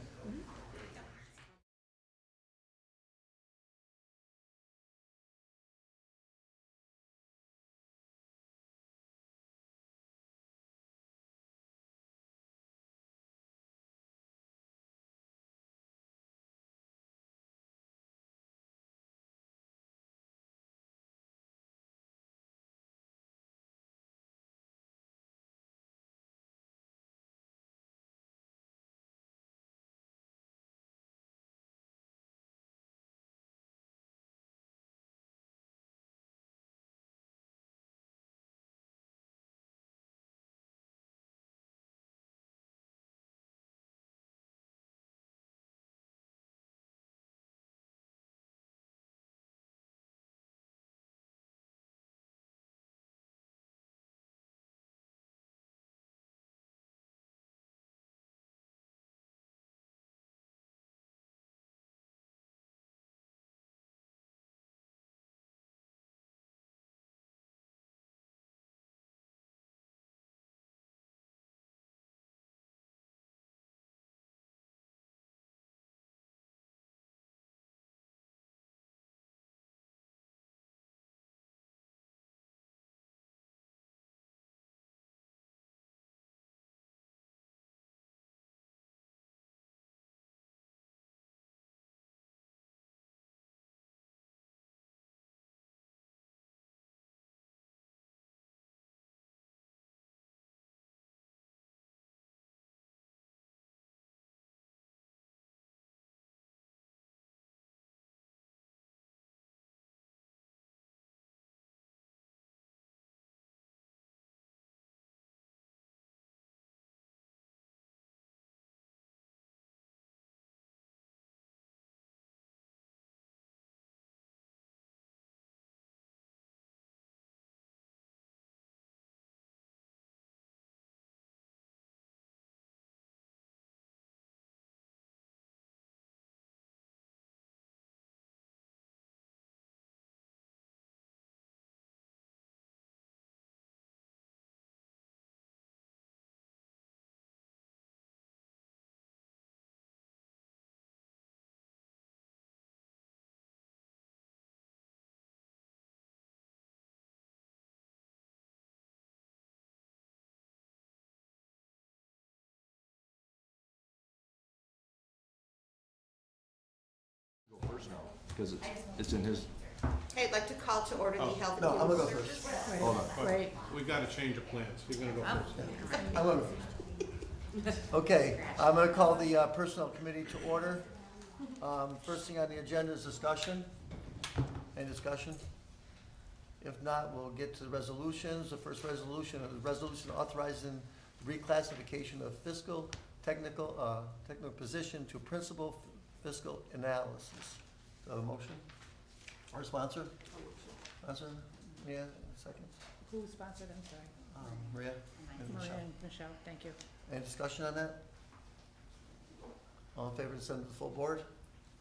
Go first now, because it's in his, Okay, I'd like to call to order the Oh. Health and No, I'm Human gonna go Services. Wait, Hold on. Wait, We gotta change of plans. You're gonna go first. I'm gonna. Okay, I'm gonna call the Personnel Committee to order. First thing on the agenda is discussion. Any discussion? If not, we'll get to the resolutions. The first resolution is a resolution authorizing reclassification of technical position to principal fiscal analysis. Do I have a motion? Our sponsor? Sponsor? Yeah, second. who sponsored, I'm sorry. Maria? and Maria Michelle. and Michelle, thank you. Any discussion on that? All in favor to send to the full board?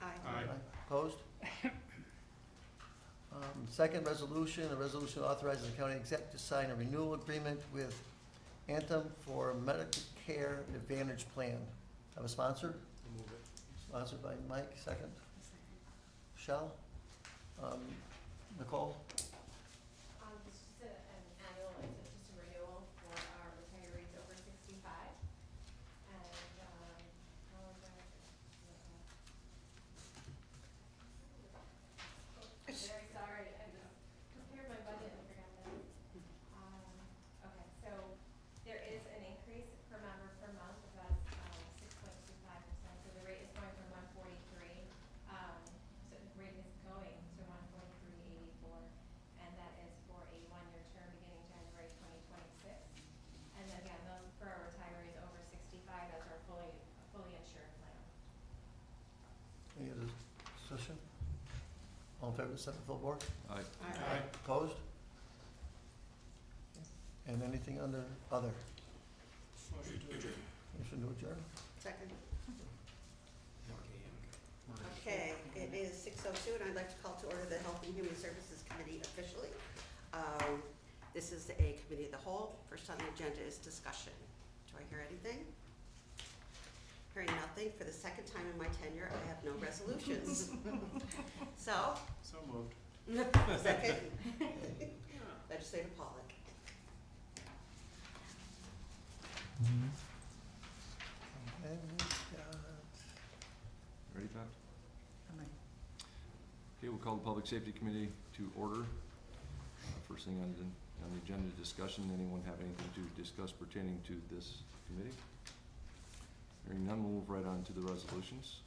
Aye. Aye. Opposed? Second resolution, a resolution authorizing the county exec to sign a renewal agreement with Anthem for Medicare Advantage Plan. Have a sponsor? Move it. Sponsored by Mike, second. Michelle? Nicole? It's just an annual, it's just a renewal for our retirees over 65. And, how was that? Very sorry, I just prepared my budget and forgot that. Okay, so there is an increase per member per month of about 6.25%. So the rate is going from 143. So the rate is going to 143.84, and that is for a one-year term beginning January 2026. And then again, those for our retirees over 65, that's our fully insured plan. Any other discussion? All in favor to send to the full board? Aye. Aye. Opposed? And anything under other? Motion to adjourn. Motion to adjourn? Second. Okay, it is 6:02, and I'd like to call to order the Health and Human Services Committee officially. This is a committee of the whole. First on the agenda is discussion. Do I hear anything? Hearing nothing, for the second time in my tenure, I have no resolutions. So, So moved. second, Legislator Pollock. And we've got Ready, Pat? Am I- Okay, we'll call the Public Safety Committee to order. First thing on the agenda, discussion. Anyone have anything to discuss pertaining to this committee? Hearing none, we'll move right on to the resolutions.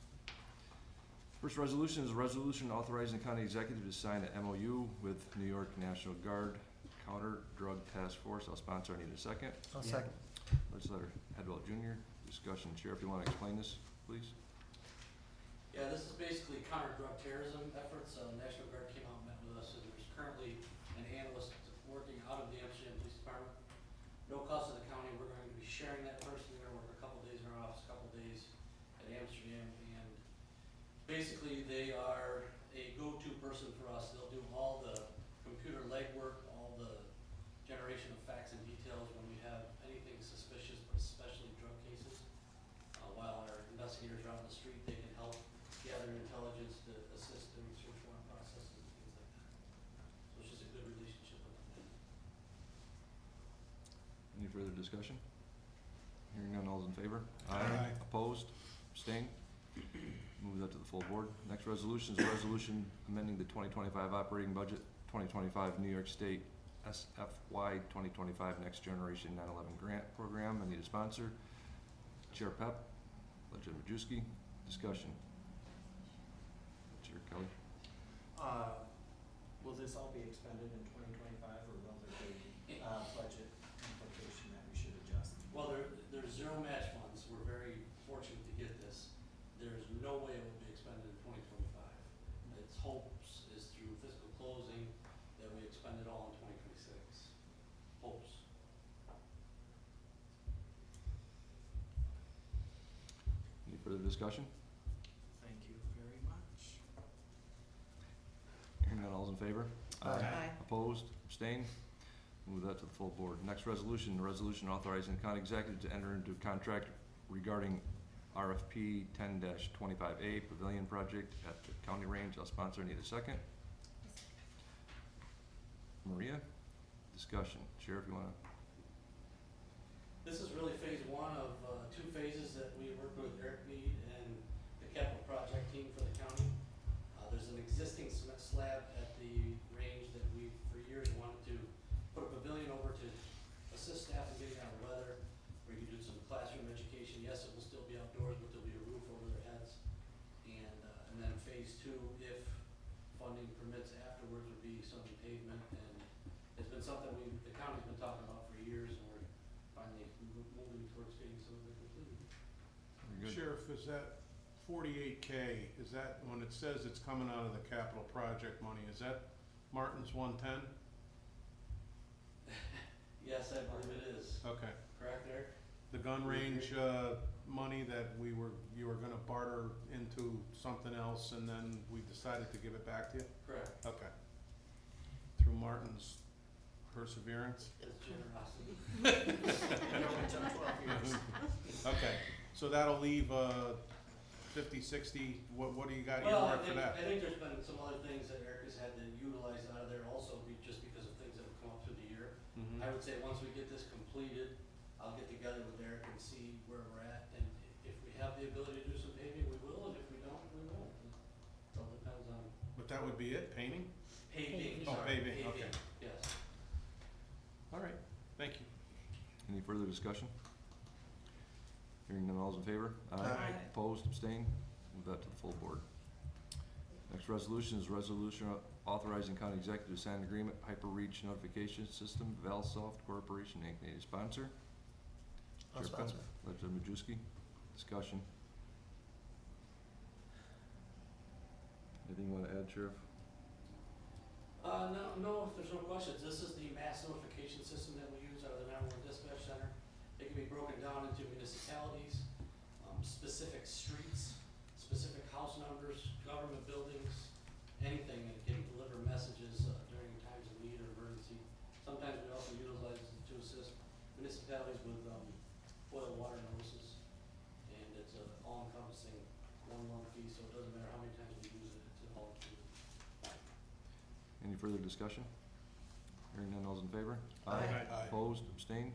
First resolution is a resolution authorizing the county executive to sign an MOU with New York National Guard Counter Drug Task Force. I'll sponsor. I need a second. I'll second. Legislator Hedwell Jr. Discussion. Sheriff, you want to explain this, please? Yeah, this is basically counter drug terrorism efforts. National Guard came out and met with us, and there's currently an analyst working out of the Amsterdam Police Department. No cost to the county. We're going to be sharing that person. They're going to work a couple days in our office, a couple days at Amsterdam, and basically they are a go-to person for us. They'll do all the computer legwork, all the generation of facts and details when we have anything suspicious, but especially drug cases. While our investigators are out on the street, they can help gather intelligence to assist in search warrant processes and things like that. So it's just a good relationship with them. Any further discussion? Hearing none, all's in favor? Aye. Opposed? Abstained? Move that to the full board. Next resolution is a resolution amending the 2025 operating budget, 2025 New York State SFY 2025 Next Generation 9/11 Grant Program. I need a sponsor. Chair Pep, Legislator Majewski, discussion. Chair Kelly. Will this all be expended in 2025, or will there be budget implication that we should adjust? Well, there's zero match funds. We're very fortunate to get this. There's no way it will be expended in 2025. Its hopes is through fiscal closing that we expend it all in 2026. Hopes. Any further discussion? Thank you very much. Hearing none, all's in favor? Aye. Opposed? Abstained? Move that to the full board. Next resolution, a resolution authorizing the county executive to enter into a contract regarding RFP 10-25A Pavilion Project at the county range. I'll sponsor. Need a second. Maria, discussion. Sheriff, you wanna? This is really phase one of two phases that we work with Eric Mead and the capital project team for the county. There's an existing cement slab at the assist staff in getting out of the weather. We're gonna do some classroom education. Yes, it will still be outdoors, but there'll be a roof over their heads. And then phase two, if funding permits afterwards, would be some pavement. And it's been something the county's been talking about for years, and we're finally moving towards getting some of it completed. Very good. Sheriff, is that 48K, is that, when it says it's coming out of the capital project money, is that Martin's 110? Yes, I believe it is. Okay. Correct, Eric? The gun range, money that you were gonna barter into something else, and then we decided to give it back to you? Correct. Okay. Through Martin's perseverance? It's generosity. It only took 12 years. Okay, so that'll leave, 50, 60, what do you got Well, earmarked for that? I think there's been some other things that Eric has had to utilize out of there also, just because of things that have come up through the year. Mhm. I would say once we get this completed, I'll get together with Eric and see where we're at, and if we have the ability to do some paving, we will, and if we don't, we won't. It all depends on But that would be it, painting? paving, Oh, sorry, paving, okay. yes. All right, thank you. Any further discussion? Hearing none, all's in favor? Aye. Opposed, abstained? Move that to the full board. Next resolution is resolution authorizing county executive to sign an agreement, Hyper Reach Notification System, Valsoft Corporation, Inc., need a sponsor? I'll Chair Penn, sponsor. Legislator Majewski, discussion. Anything you wanna add, Sheriff? No, if there's no questions, this is the mass notification system that we use out of the 911 dispatch center. It can be broken down into municipalities, specific streets, specific house numbers, government buildings, anything, and it can deliver messages during times of need or emergency. Sometimes we also utilize it to assist municipalities with boil water notices, and it's a all-encompassing one lump fee, so it doesn't matter how many times we use it, it's all included. Any further discussion? Hearing none, all's in favor? Aye. Opposed, abstained?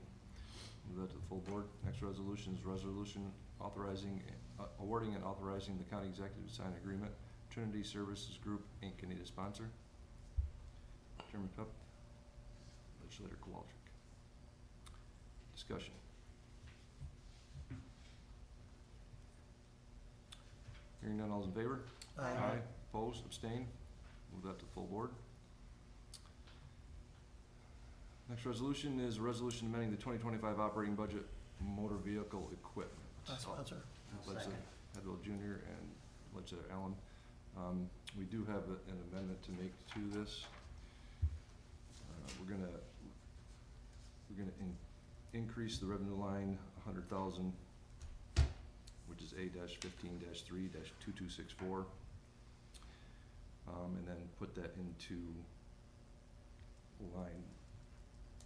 Move that to the full board. Next resolution is resolution authorizing, awarding and authorizing the county executive to sign an agreement, Trinity Services Group, Inc., need a sponsor? Chairman Tuck, Legislator Kowalczyk. Discussion. Hearing none, all's in favor? Aye. Opposed, abstained? Move that to the full board. Next resolution is a resolution amending the 2025 operating budget, motor vehicle equipment. I'll sponsor. Legislator Hedwell Jr. and Legislator Allen. We do have an amendment to make to this. We're gonna increase the revenue line 100,000, which is A-15-3-2264. And then put that into line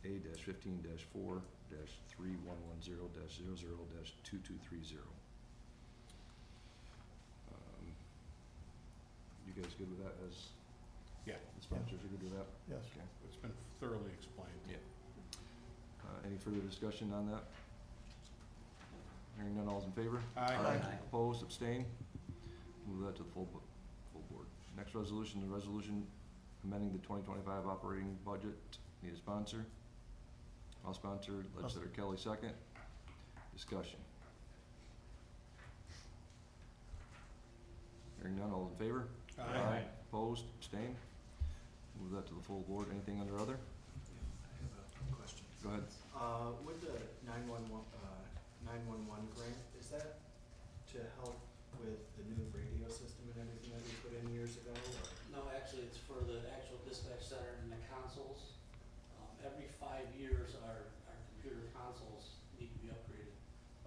A-15-4-3110-00-2230. You guys good with that as Yeah, the sponsors are good with that? Yes. Okay. it's been thoroughly explained. Yeah. Any further discussion on that? Hearing none, all's in favor? Aye. Opposed, abstained? Move that to the full board. Next resolution, the resolution amending the 2025 operating budget. Need a sponsor? I'll sponsor. Legislator Kelly, second. Discussion. Hearing none, all in favor? Aye. Opposed, abstained? Move that to the full board. Anything under other? I have a question. Go ahead. With the 911 grant, is that to help with the new radio system and everything that we put in years ago, or? No, actually, it's for the actual dispatch center and the consoles. Every 5 years, our computer consoles need to be upgraded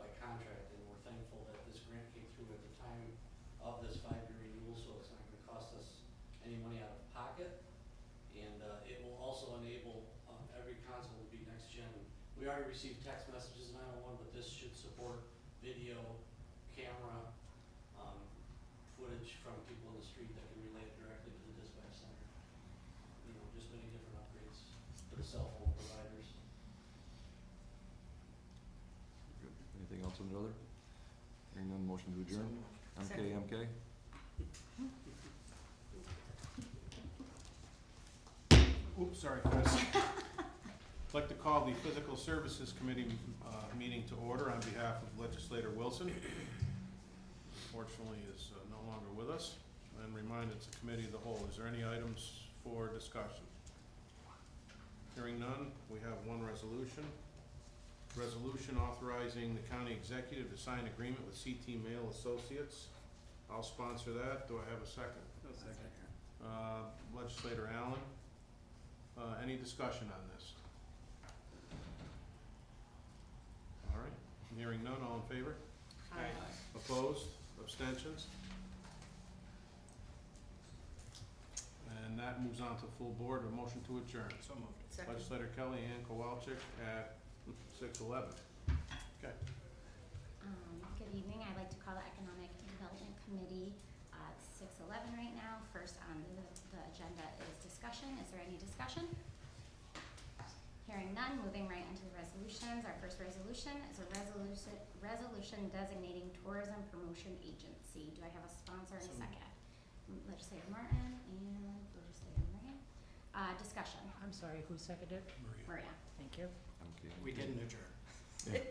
by contract, and we're thankful that this grant came through at the time of this 5-year renewal, so it's not gonna cost us any money out of pocket. And it will also enable every console to be next gen. We already received text messages in 911, but this should support video, camera, footage from people in the street that can relay it directly to the dispatch center. You know, just many different upgrades for the cell phone providers. Good. Anything else under other? Hearing none, motion to adjourn. Second. MK. Oops, sorry, Chris. I'd like to call the Physical Services Committee meeting to order on behalf of Legislator Wilson. Unfortunately, is no longer with us, and remind it's a committee of the whole. Is there any items for discussion? Hearing none, we have one resolution. Resolution authorizing the county executive to sign agreement with CT Mail Associates. I'll sponsor that. Do I have a second? No second. Legislator Allen, any discussion on this? All right, hearing none, all in favor? Aye. Opposed? Abstentions? And that moves on to full board, a motion to adjourn. So moved. Second. Legislator Kelly and Kowalczyk at 6:11. Okay. Good evening. I'd like to call the Economic Development Committee, 6:11 right now. First on the agenda is discussion. Is there any discussion? Hearing none, moving right into the resolutions. Our first resolution is a resolution designating tourism promotion agency. Do I have a sponsor and a second? Legislator Martin and Legislator Maria. Discussion. I'm sorry, who seconded? Maria. Thank you. Okay. We didn't adjourn. Okay.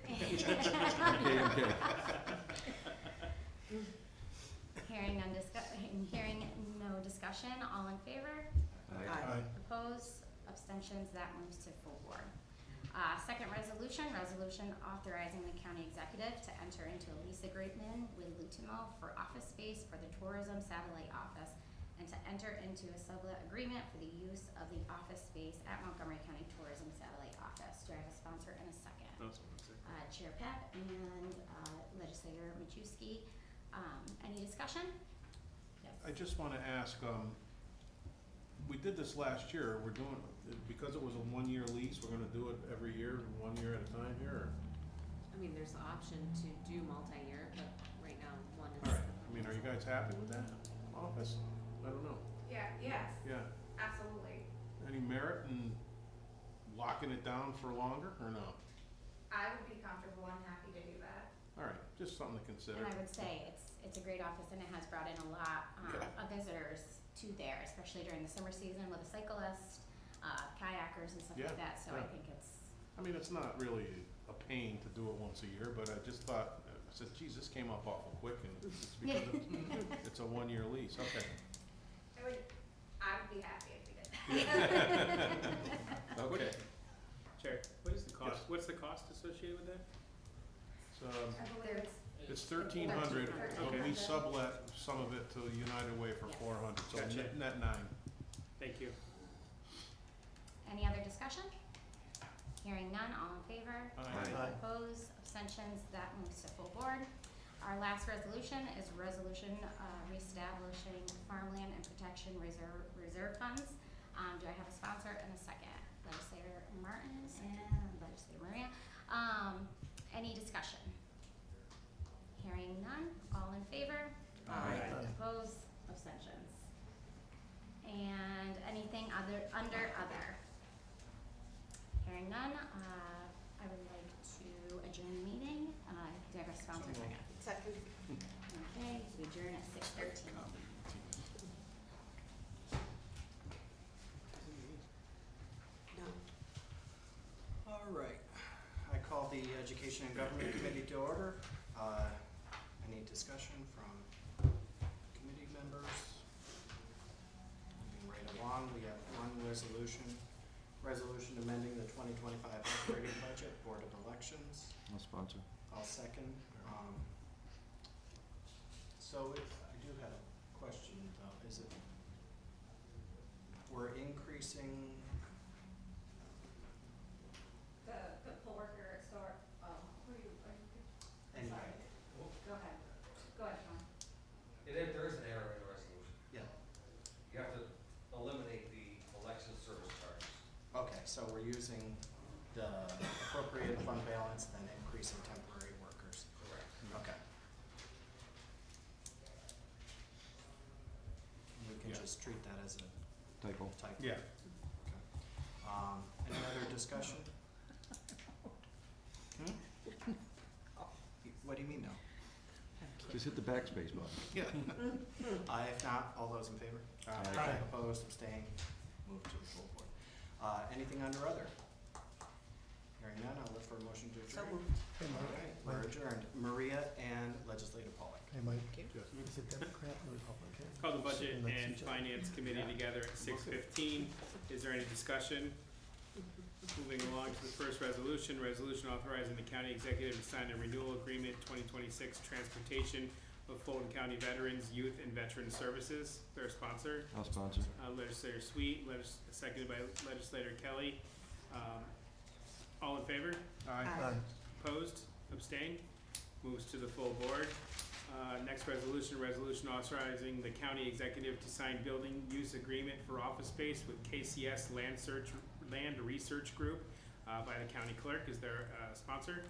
Hearing no discussion, all in favor? Aye. Opposed, abstentions, that moves to full board. Second resolution authorizing the county executive to enter into a lease agreement with Lutimo for office space for the tourism satellite office and to enter into a sublet agreement for the use of the office space at Montgomery County Tourism Satellite Office. Do I have a sponsor and a second? Chair Peck and Legislator Machuski. Any discussion? Yes. I just want to ask, we did this last year, we're doing, because it was a one-year lease, we're gonna do it every year, 1 year at a time here, or? I mean, there's the option to do multi-year, but right now, one is. All right, I mean, are you guys happy with that office? I don't know. Yeah, yes, Yeah, absolutely. any merit in locking it down for longer, or no? I would be comfortable and happy to do that. All right, just something to consider. And I would say it's a great office and it has brought in a lot of visitors to there, especially during the summer season with the cyclists, kayakers and stuff Yeah, like that, so I yeah. think it's, I mean, it's not really a pain to do it once a year, but I just thought, I said, geez, this came up awful quick, and it's because it's a one-year lease, okay. I would be happy if we did that. Okay. Chair, what is the cost? Yes. What's the cost associated with that? So, I believe it's 1,300, but we sublet some of it to United Way for Yes. 400, so Gotcha. net 9. Thank you. any other discussion? Hearing none, all in favor? Aye. Opposed, abstentions, that moves to full board. Our last resolution is a resolution reestablishing farmland and protection reserve funds. Do I have a sponsor and a second? Legislator Martin and Legislator Maria. Any discussion? Hearing none, all in favor? Aye. Opposed, abstentions. And anything under other? Hearing none, I would like to adjourn the meeting. Do I have a sponsor and a second? Second. Okay, we adjourn at 6:13. No. All right. I call the Education and Government Committee to order. Any discussion from committee members? Moving right along, we have one resolution. Resolution amending the 2025 operating budget, Board of Elections. I'll sponsor. I'll second. So I do have a question though, is it, we're increasing, the poll worker, so, who are you, anyway, go ahead, Sean. There is an error in the resolution. yeah, You have to eliminate the election service charges. okay, so we're using the appropriated fund balance, then increasing temporary workers. Correct. Okay. We can Yeah. just treat that as a Typo. typo. Yeah. Okay. Any other discussion? What do you mean no? Just hit the backspace button. Yeah. If not, all those in favor? Aye. Opposed, abstained, move to the full board. Anything under other? Hearing none, I'll look for a motion to So adjourn. moved. Hey, All Mike. right, we're adjourned. Maria and Legislator Pollock. Hey, Mike. Yes. Is it Democrat or Republican? Call the Budget Sitting next to and each other. Finance Committee together at 6:15. Is there any discussion? Moving along to the first resolution, resolution authorizing the county executive to sign a renewal agreement 2026 transportation of Fulton County Veterans, Youth, and Veteran Services. Their sponsor, I'll sponsor. Legislator Sweet, seconded by Legislator Kelly. All in favor? Aye. Opposed? Abstained? Moves to the full board. Next resolution, resolution authorizing the county executive to sign building use agreement for office space with KCS Land Research Group by the county clerk. Is there a sponsor?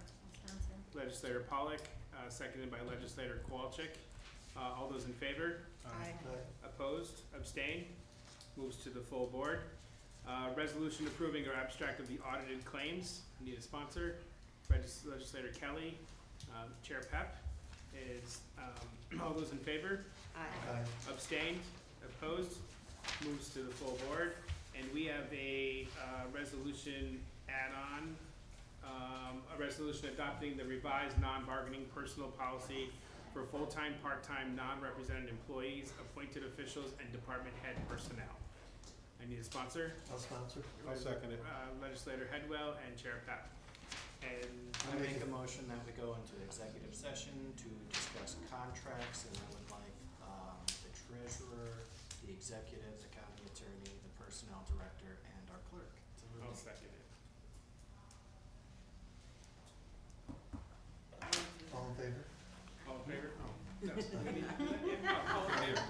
Sponsor. Legislator Pollock, seconded by Legislator Kowalczyk. All those in favor? Aye. Opposed? Abstained? Moves to the full board. Resolution approving or abstract of the audited claims. Need a sponsor. Legislator Kelly, Chair Pep. Is, all those in favor? Aye. Aye. Abstained? Opposed? Moves to the full board. And we have a resolution add-on, a resolution adopting the revised non-bargaining personal policy for full-time, part-time, non-represented employees, appointed officials, and department head personnel. I need a sponsor. I'll sponsor. I'll second it. Legislator Headwell and Chair Pep. And I make a motion that we go into executive session to discuss contracts, and I would like, the treasurer, the executive, the county attorney, the personnel director, and our clerk. I'll second it. All in favor? All in favor? Oh, that's all in favor.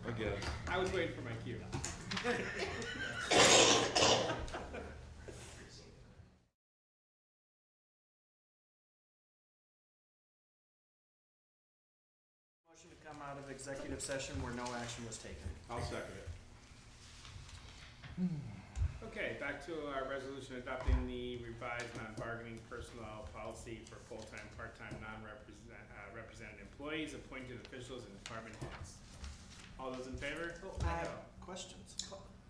I get it. I was waiting for my cue. Motion to come out of executive session where no action was taken. I'll second it. Okay, back to our resolution adopting the revised non-bargaining personnel policy for full-time, part-time, represented employees, appointed officials, and department heads. All those in favor? Aye. Questions?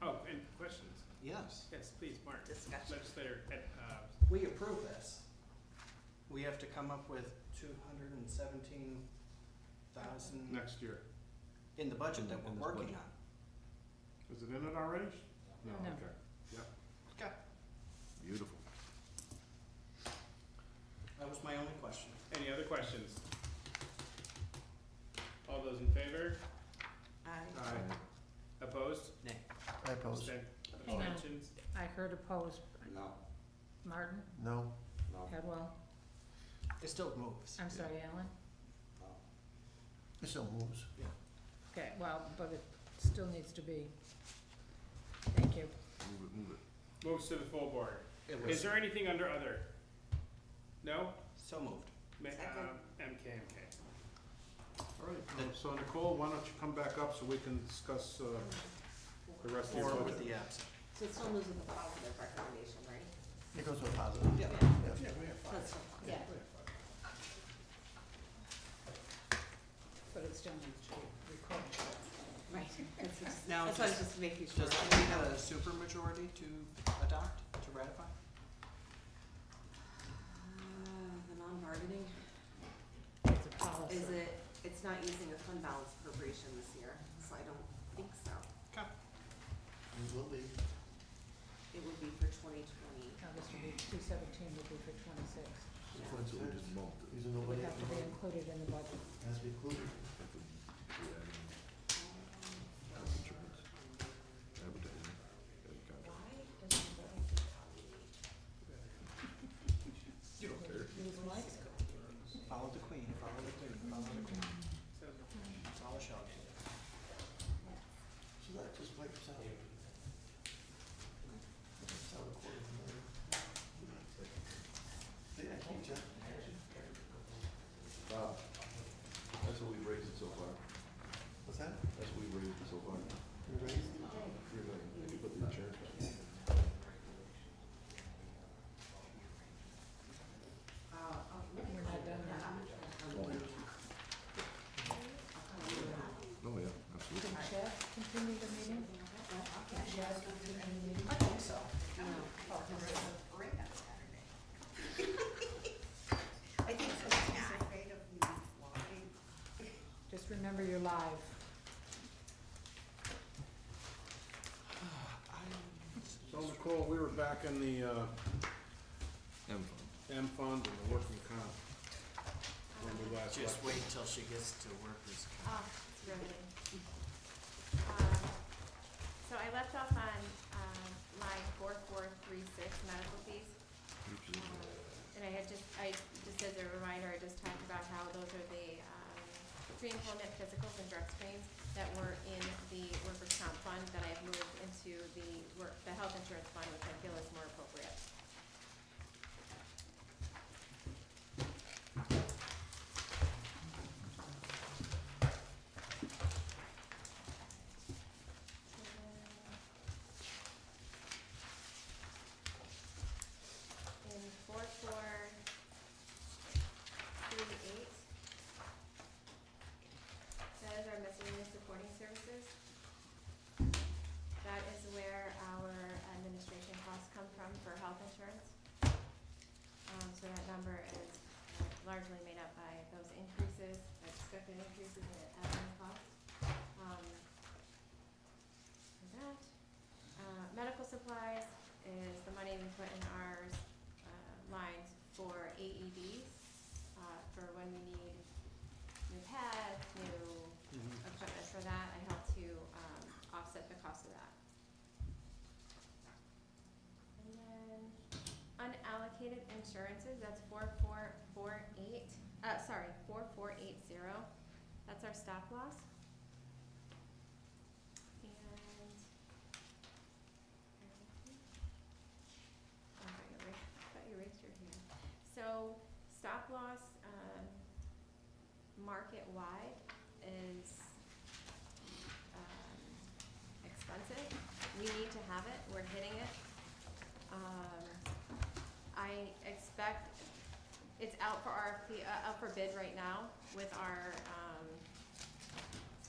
Oh, and questions? Yes. Yes, please, Mark. Discussion. Legislator, We approve this. We have to come up with 217,000 Next year. in the budget that In we're this working budget. on. Is it in it already? No. Okay. Yep. Okay. Beautiful. That was my only question. any other questions? All those in favor? Aye. Aye. Opposed? Nay. I oppose. Hang on. Abstentions? I heard opposed. No. Martin? No. Headwell? It still moves. I'm sorry, Alan? It still moves. Okay, well, but it still needs to be. Thank you. Move it. Moves to the full board. It Is was there anything under other? No? so moved. Second. MK. All right, so Nicole, why don't you come back up so we can discuss, the rest of your Or budget? with the absent. So it still moves with a positive recommendation, right? It goes to a positive. Yeah. Yeah. That's still Yeah. But it still needs to be recorded. right. That's just, Now, that's why I was just making sure. Does it need a supermajority to adopt, to ratify? The non-bargaining, It's a policy. it's not using a fund balance appropriation this year, so I don't think so. Okay. It will be. It would be for 2020. Now, this would be 217 would be for 26. So we just bumped it. These are It would nobody. have to be included in the budget. Has to be included. Health insurance, advertising, and contract. Why doesn't the tell me? You don't care. Use Mike's. Follow the queen, follow the queen, follow the queen. That's all I shall do. So that just wipes out. That's how the quarter from there. Yeah, keep Jeff. That's what we've raised it so far. What's that? That's what we've raised it so far. You ready? 3 million, if you put the insurance back. We're not done yet. Oh, yeah, absolutely. Can Chad continue the meeting? Can Chad continue the meeting? I think so. No. you're live. So Nicole, we were back in the, M fund. M fund and the working comp when we last Just left. wait till she gets to workers' comp. Oh, it's riveting. So I left off on, line 4436, medical fees. Which is, And I just as a reminder, I just talked about how those are the, pre-employment physicals and drug screens that were in the workers' comp fund that I have moved into the health insurance fund, which I feel is more appropriate. In 4438, that is our miscellaneous supporting services. That is where our administration costs come from for health insurance. So that number is largely made up by those increases, expected increases in admin costs. For that, medical supplies is the money we put in our lines for AEDs, for when we need new pads, new equipment for that. I help to offset the cost of that. And then unallocated insurances, that's 4480. That's our stop loss. And I thought you raised your hand. So stop loss, market-wide is expensive. We need to have it, we're hitting it. I expect, it's out for RFP, up for bid right now with our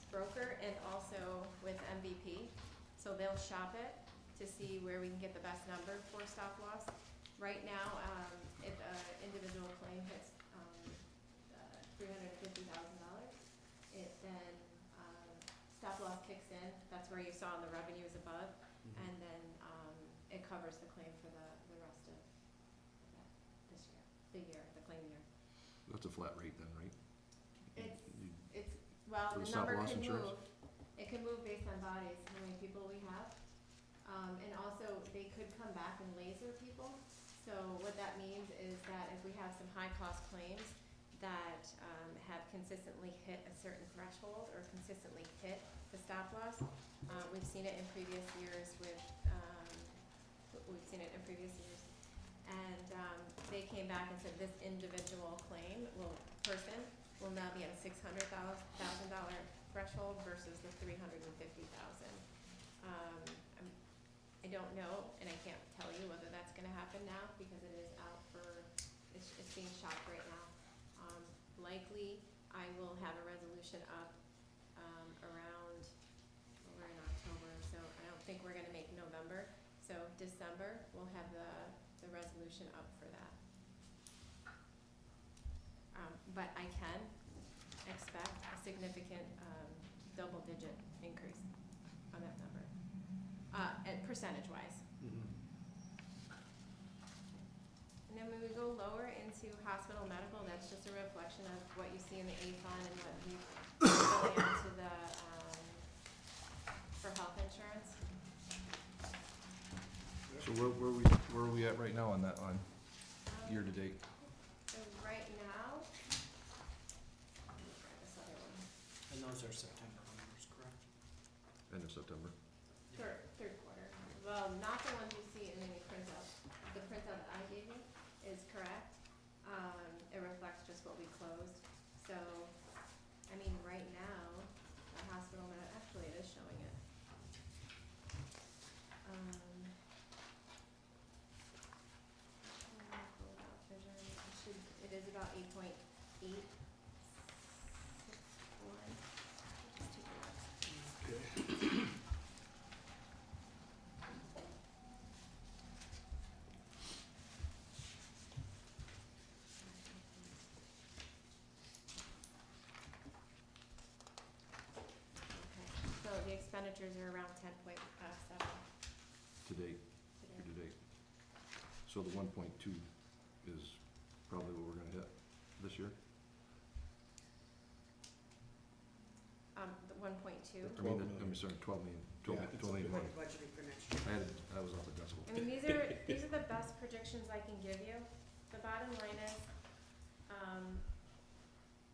broker and also with MVP. So they'll shop it to see where we can get the best number for stop loss. Right now, if an individual claim hits $350,000, it then stop loss kicks in. That's where you saw the revenues above, and then it covers the claim for the rest of this year, the claim year. that's a flat rate then, right? Well, For the the stop number loss can insurance? move. It can move based on bodies, how many people we have. And also, they could come back and laser people. So what that means is that if we have some high-cost claims that have consistently hit a certain threshold or consistently hit the stop loss, we've seen it in previous years And they came back and said this individual person will now be at a $600,000 threshold versus the $350,000. I don't know, and I can't tell you whether that's gonna happen now because it is out it's being shopped right now. Likely, I will have a resolution up, around, we're in October, so I don't think we're gonna make November. So December, we'll have the resolution up for that. But I can expect a significant, double-digit increase on that number, and percentage-wise. And then when we go lower into hospital medical, that's just a reflection of what you see in the A fund and what we go into for health insurance. So where are we at right now on that line, year to date? So right now, let me grab this other one. And those are September numbers, correct? End of September? Third quarter. Well, not the ones you see in any printout. The printout that I gave you is correct. It reflects just what we closed. So, I mean, right now, the hospital, actually it is showing it. It is about 8.861. Just take a look. the expenditures are around 10.7 To date, year to date. So the 1.2 is probably what we're gonna hit this year? The 1.2. I mean, I'm sorry, 12 million, 12 Yeah, it's 12 million What money. you're budgeting for next year. I was off the decimal. I mean, these are the best predictions I can give you. The bottom line is,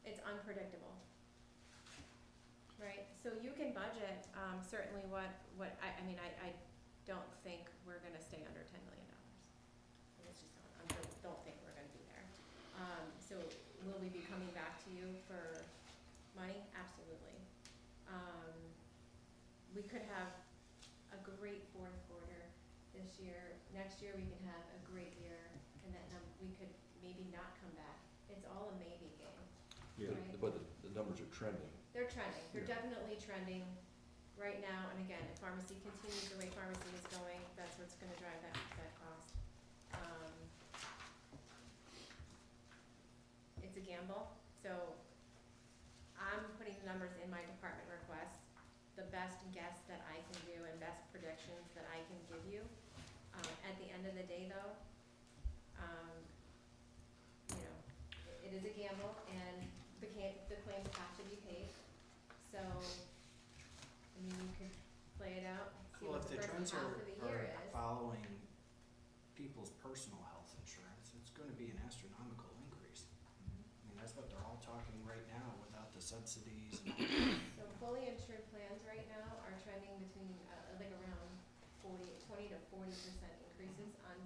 it's unpredictable. Right, so you can budget, certainly I don't think we're gonna stay under $10 million. I just don't think we're gonna be there. So will we be coming back to you for money? Absolutely. We could have a great fourth quarter this year. Next year, we can have a great year, and then we could maybe not come back. It's all a maybe game. Yeah, Right. but the numbers are trending. They're trending, they're Yeah. definitely trending right now, and again, if pharmacy continues the way pharmacy is going, that's what's gonna drive that cost. It's a gamble, so I'm putting the numbers in my department request, the best guess that I can do and best predictions that I can give you. At the end of the day though, it is a gamble, and the claims have to be paid. So, I mean, you could play it out, see Well, what if the the first trends half are of the year is. following people's personal health insurance, it's gonna be an astronomical increase. I mean, that's what they're all talking right now without the subsidies and all that. So fully insured plans right now are trending between, around 20 to 40% increases on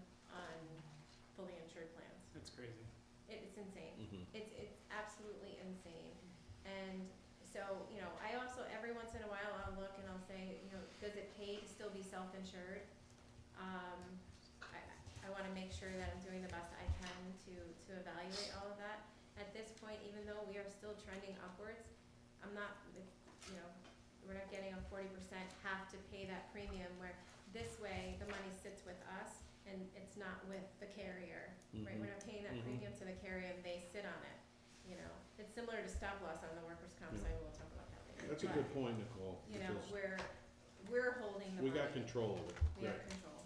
fully insured plans. That's crazy. It's insane. Mhm. It's absolutely insane. And so, I also, every once in a while, I'll look and I'll say, does it pay to still be self-insured? I wanna make sure that I'm doing the best I can to evaluate all of that. At this point, even though we are still trending upwards, I'm not, we're not getting a 40% have to pay that premium, where this way, the money sits with us and it's not with the carrier, right? We're not paying that Mhm. premium to the carrier and they sit on it, It's similar to stop loss on the workers' comp side, we'll talk about that later. That's a good point, Nicole, because We're holding the money. we got control of it. We have Right. control.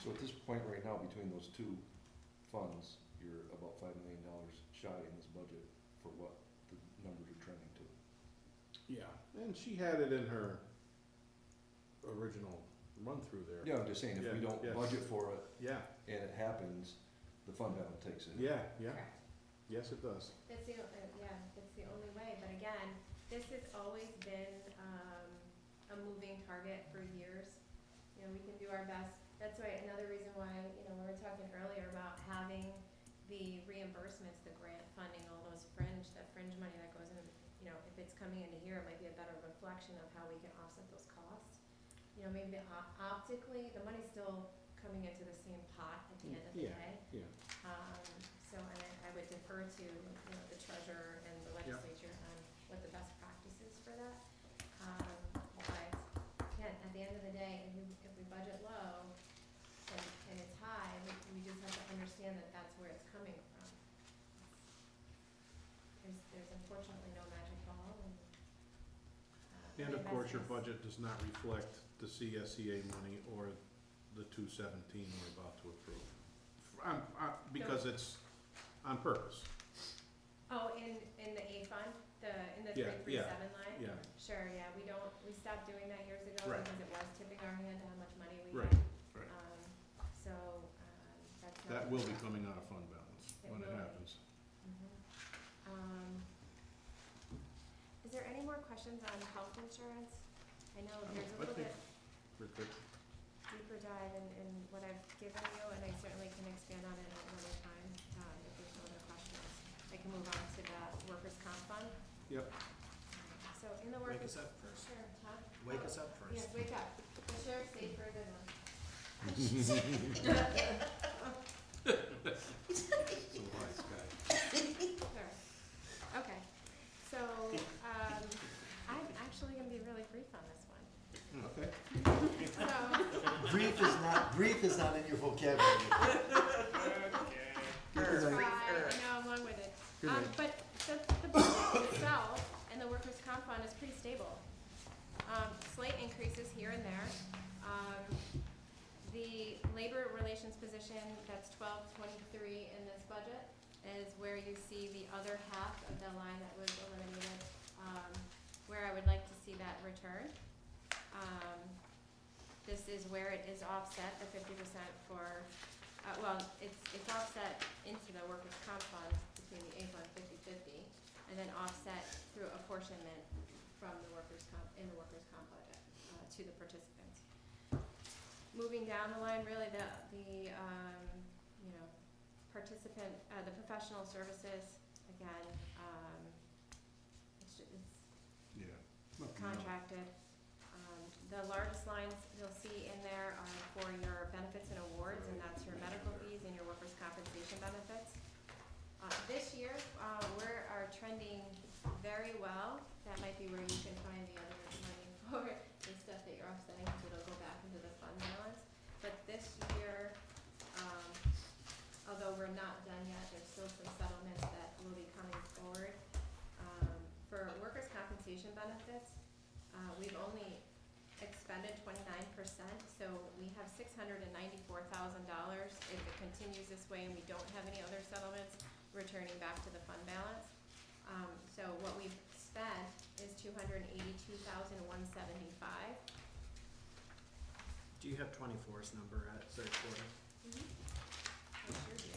So at this point right now, between those two funds, you're about $5 million shy in this budget for what the numbers are trending to. Yeah, and she had it in her original run-through there. Yeah, I'm just saying, if we Yeah, don't yeah. budget for it Yeah, and it happens, the fund balance takes it. yeah, yeah, Correct. yes, it does. That's the only way, but again, this has always been, a moving target for years. We can do our best, that's why, another reason why, we were talking earlier about having the reimbursements, the grant funding, all those that fringe money that goes in, if it's coming in here, it might be a better reflection of how we can offset those costs. Maybe optically, the money's still coming into the same pot at the end of the Yeah. day. Yeah, So, and I would defer to, the treasurer and the Yeah. legislature on what the best practice is for that. But, again, at the end of the day, if we budget low and it's high, we just have to understand that that's where it's coming from. There's unfortunately no magic ball, and. and my of course, your investments- budget does not reflect the CSEA money or the 217 we're about to approve. Because it's on purpose. Oh, in the A fund, in the Yeah, 337 line? Yeah, Sure, yeah, we stopped doing that years ago Right. because it was tipping our hand to how much money we Right, had. right. So, that's not. That will be coming out of fund balance It when it will. happens. Is there any more questions on health insurance? I know there's a I little think bit we're good. deeper dive in what I've given you, and I certainly can expand on it another time, if there's no other questions. I can move on to the workers' comp fund. Yep. So in the Wake workers. us up first. Sure, huh? Wake us up first. Yes, wake up. The sheriff stayed for a good one. So wise guy. Sure. Okay, so, I'm actually gonna be really brief on this one. Okay. So, Brief is not in your vocabulary. Okay. Good night. I know I'm long-winded. Good night. But the budget itself and the workers' comp fund is pretty stable. Slight increases here and there. The labor relations position, that's 1223 in this budget, is where you see the other half of the line that was eliminated, where I would like to see that return. This is where it is offset, the 50% for, well, it's offset into the workers' comp fund between the A fund 50/50, and then offset through apportionment from the workers' comp, in the workers' comp budget, to the participants. Moving down the line, really participant, the professional services, again, it's contracted. The largest lines you'll see in there are for your benefits and awards, and that's your medical fees and your workers' compensation benefits. This year, we are trending very well. That might be where you can find the other money for the stuff that you're offsetting, because it'll go back into the fund balance. But this year, although we're not done yet, there's still some settlements that will be coming forward. For workers' compensation benefits, we've only expended 29%, so we have $694,000 if it continues this way and we don't have any other settlements returning back to the fund balance. So what we've spent is $282,175. Do you have 24's number at third quarter? I sure do.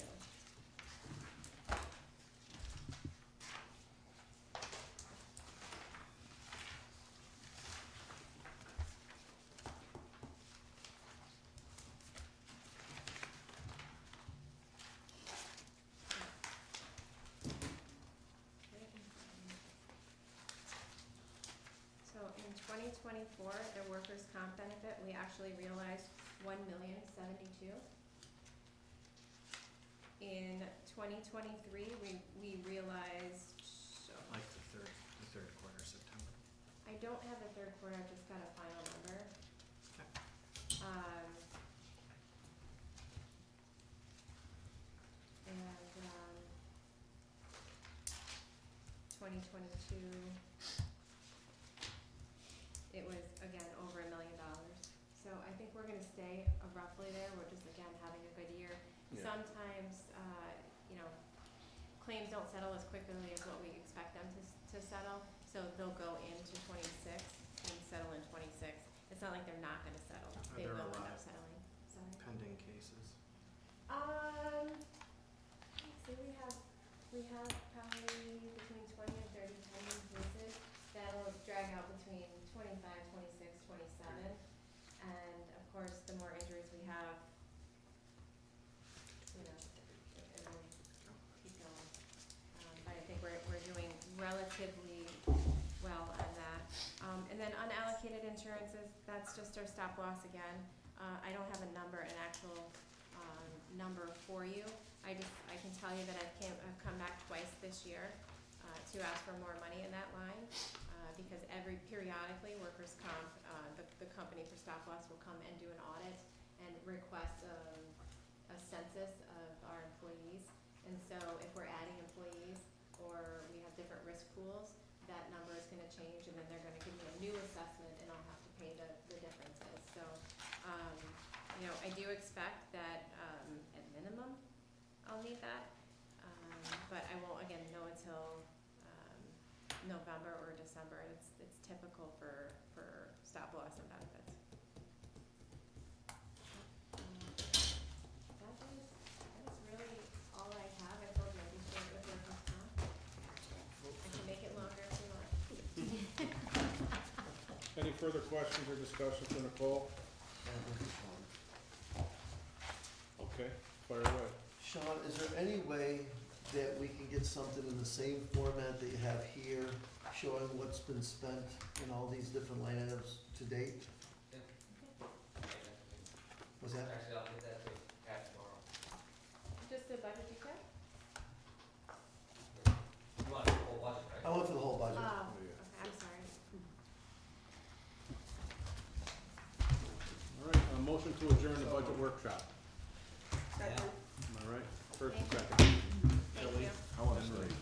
So in 2024, the workers' comp benefit, we actually realized $1,072,000. In 2023, we realized, Like the third quarter, September. I don't have the third quarter, I've just got a final number. Okay. And 2022, it was again over $1 million. So I think we're gonna stay roughly there. We're just again having a good year. Yeah. Sometimes, claims don't settle as quickly as what we expect them to settle, so they'll go into 26 and settle in 26. It's not like they're not gonna settle. Are They there will a end lot up settling. Sorry. Pending cases. Let's see, we have probably between 20 and 30 pending cases. That'll drag out between 25, 26, 27. And of course, the more injuries we have, it will keep going. But I think we're doing relatively well on that. And then unallocated insurances, that's just our stop loss again. I don't have a number, an actual number for you. I can tell you that I've come back twice this year to ask for more money in that line, because periodically, workers' comp, the company for stop loss will come and do an audit and request a census of our employees. And so if we're adding employees or we have different risk pools, that number is gonna change, and then they're gonna give me a new assessment and I'll have to pay the differences. So, I do expect that, at minimum, I'll need that. But I won't, again, know until, November or December. It's typical for stop loss and benefits. That is really all I have. I told you I'd be short with workers' comp. I can make it longer if you want. Any further questions or discussion for Nicole? Okay, fire away. Sean, is there any way that we can get something in the same format that you have here, showing what's been spent in all these different line items to date? Was that? Actually, I'll get that to Pat tomorrow. Just the budget you said? You want the whole budget, right? I went for the whole budget. Oh, okay, I'm sorry. All right, a motion to adjourn the budget workshop. Second. Am I right? First and Thank you. second. Thank you. I want to Anne stay. Marie.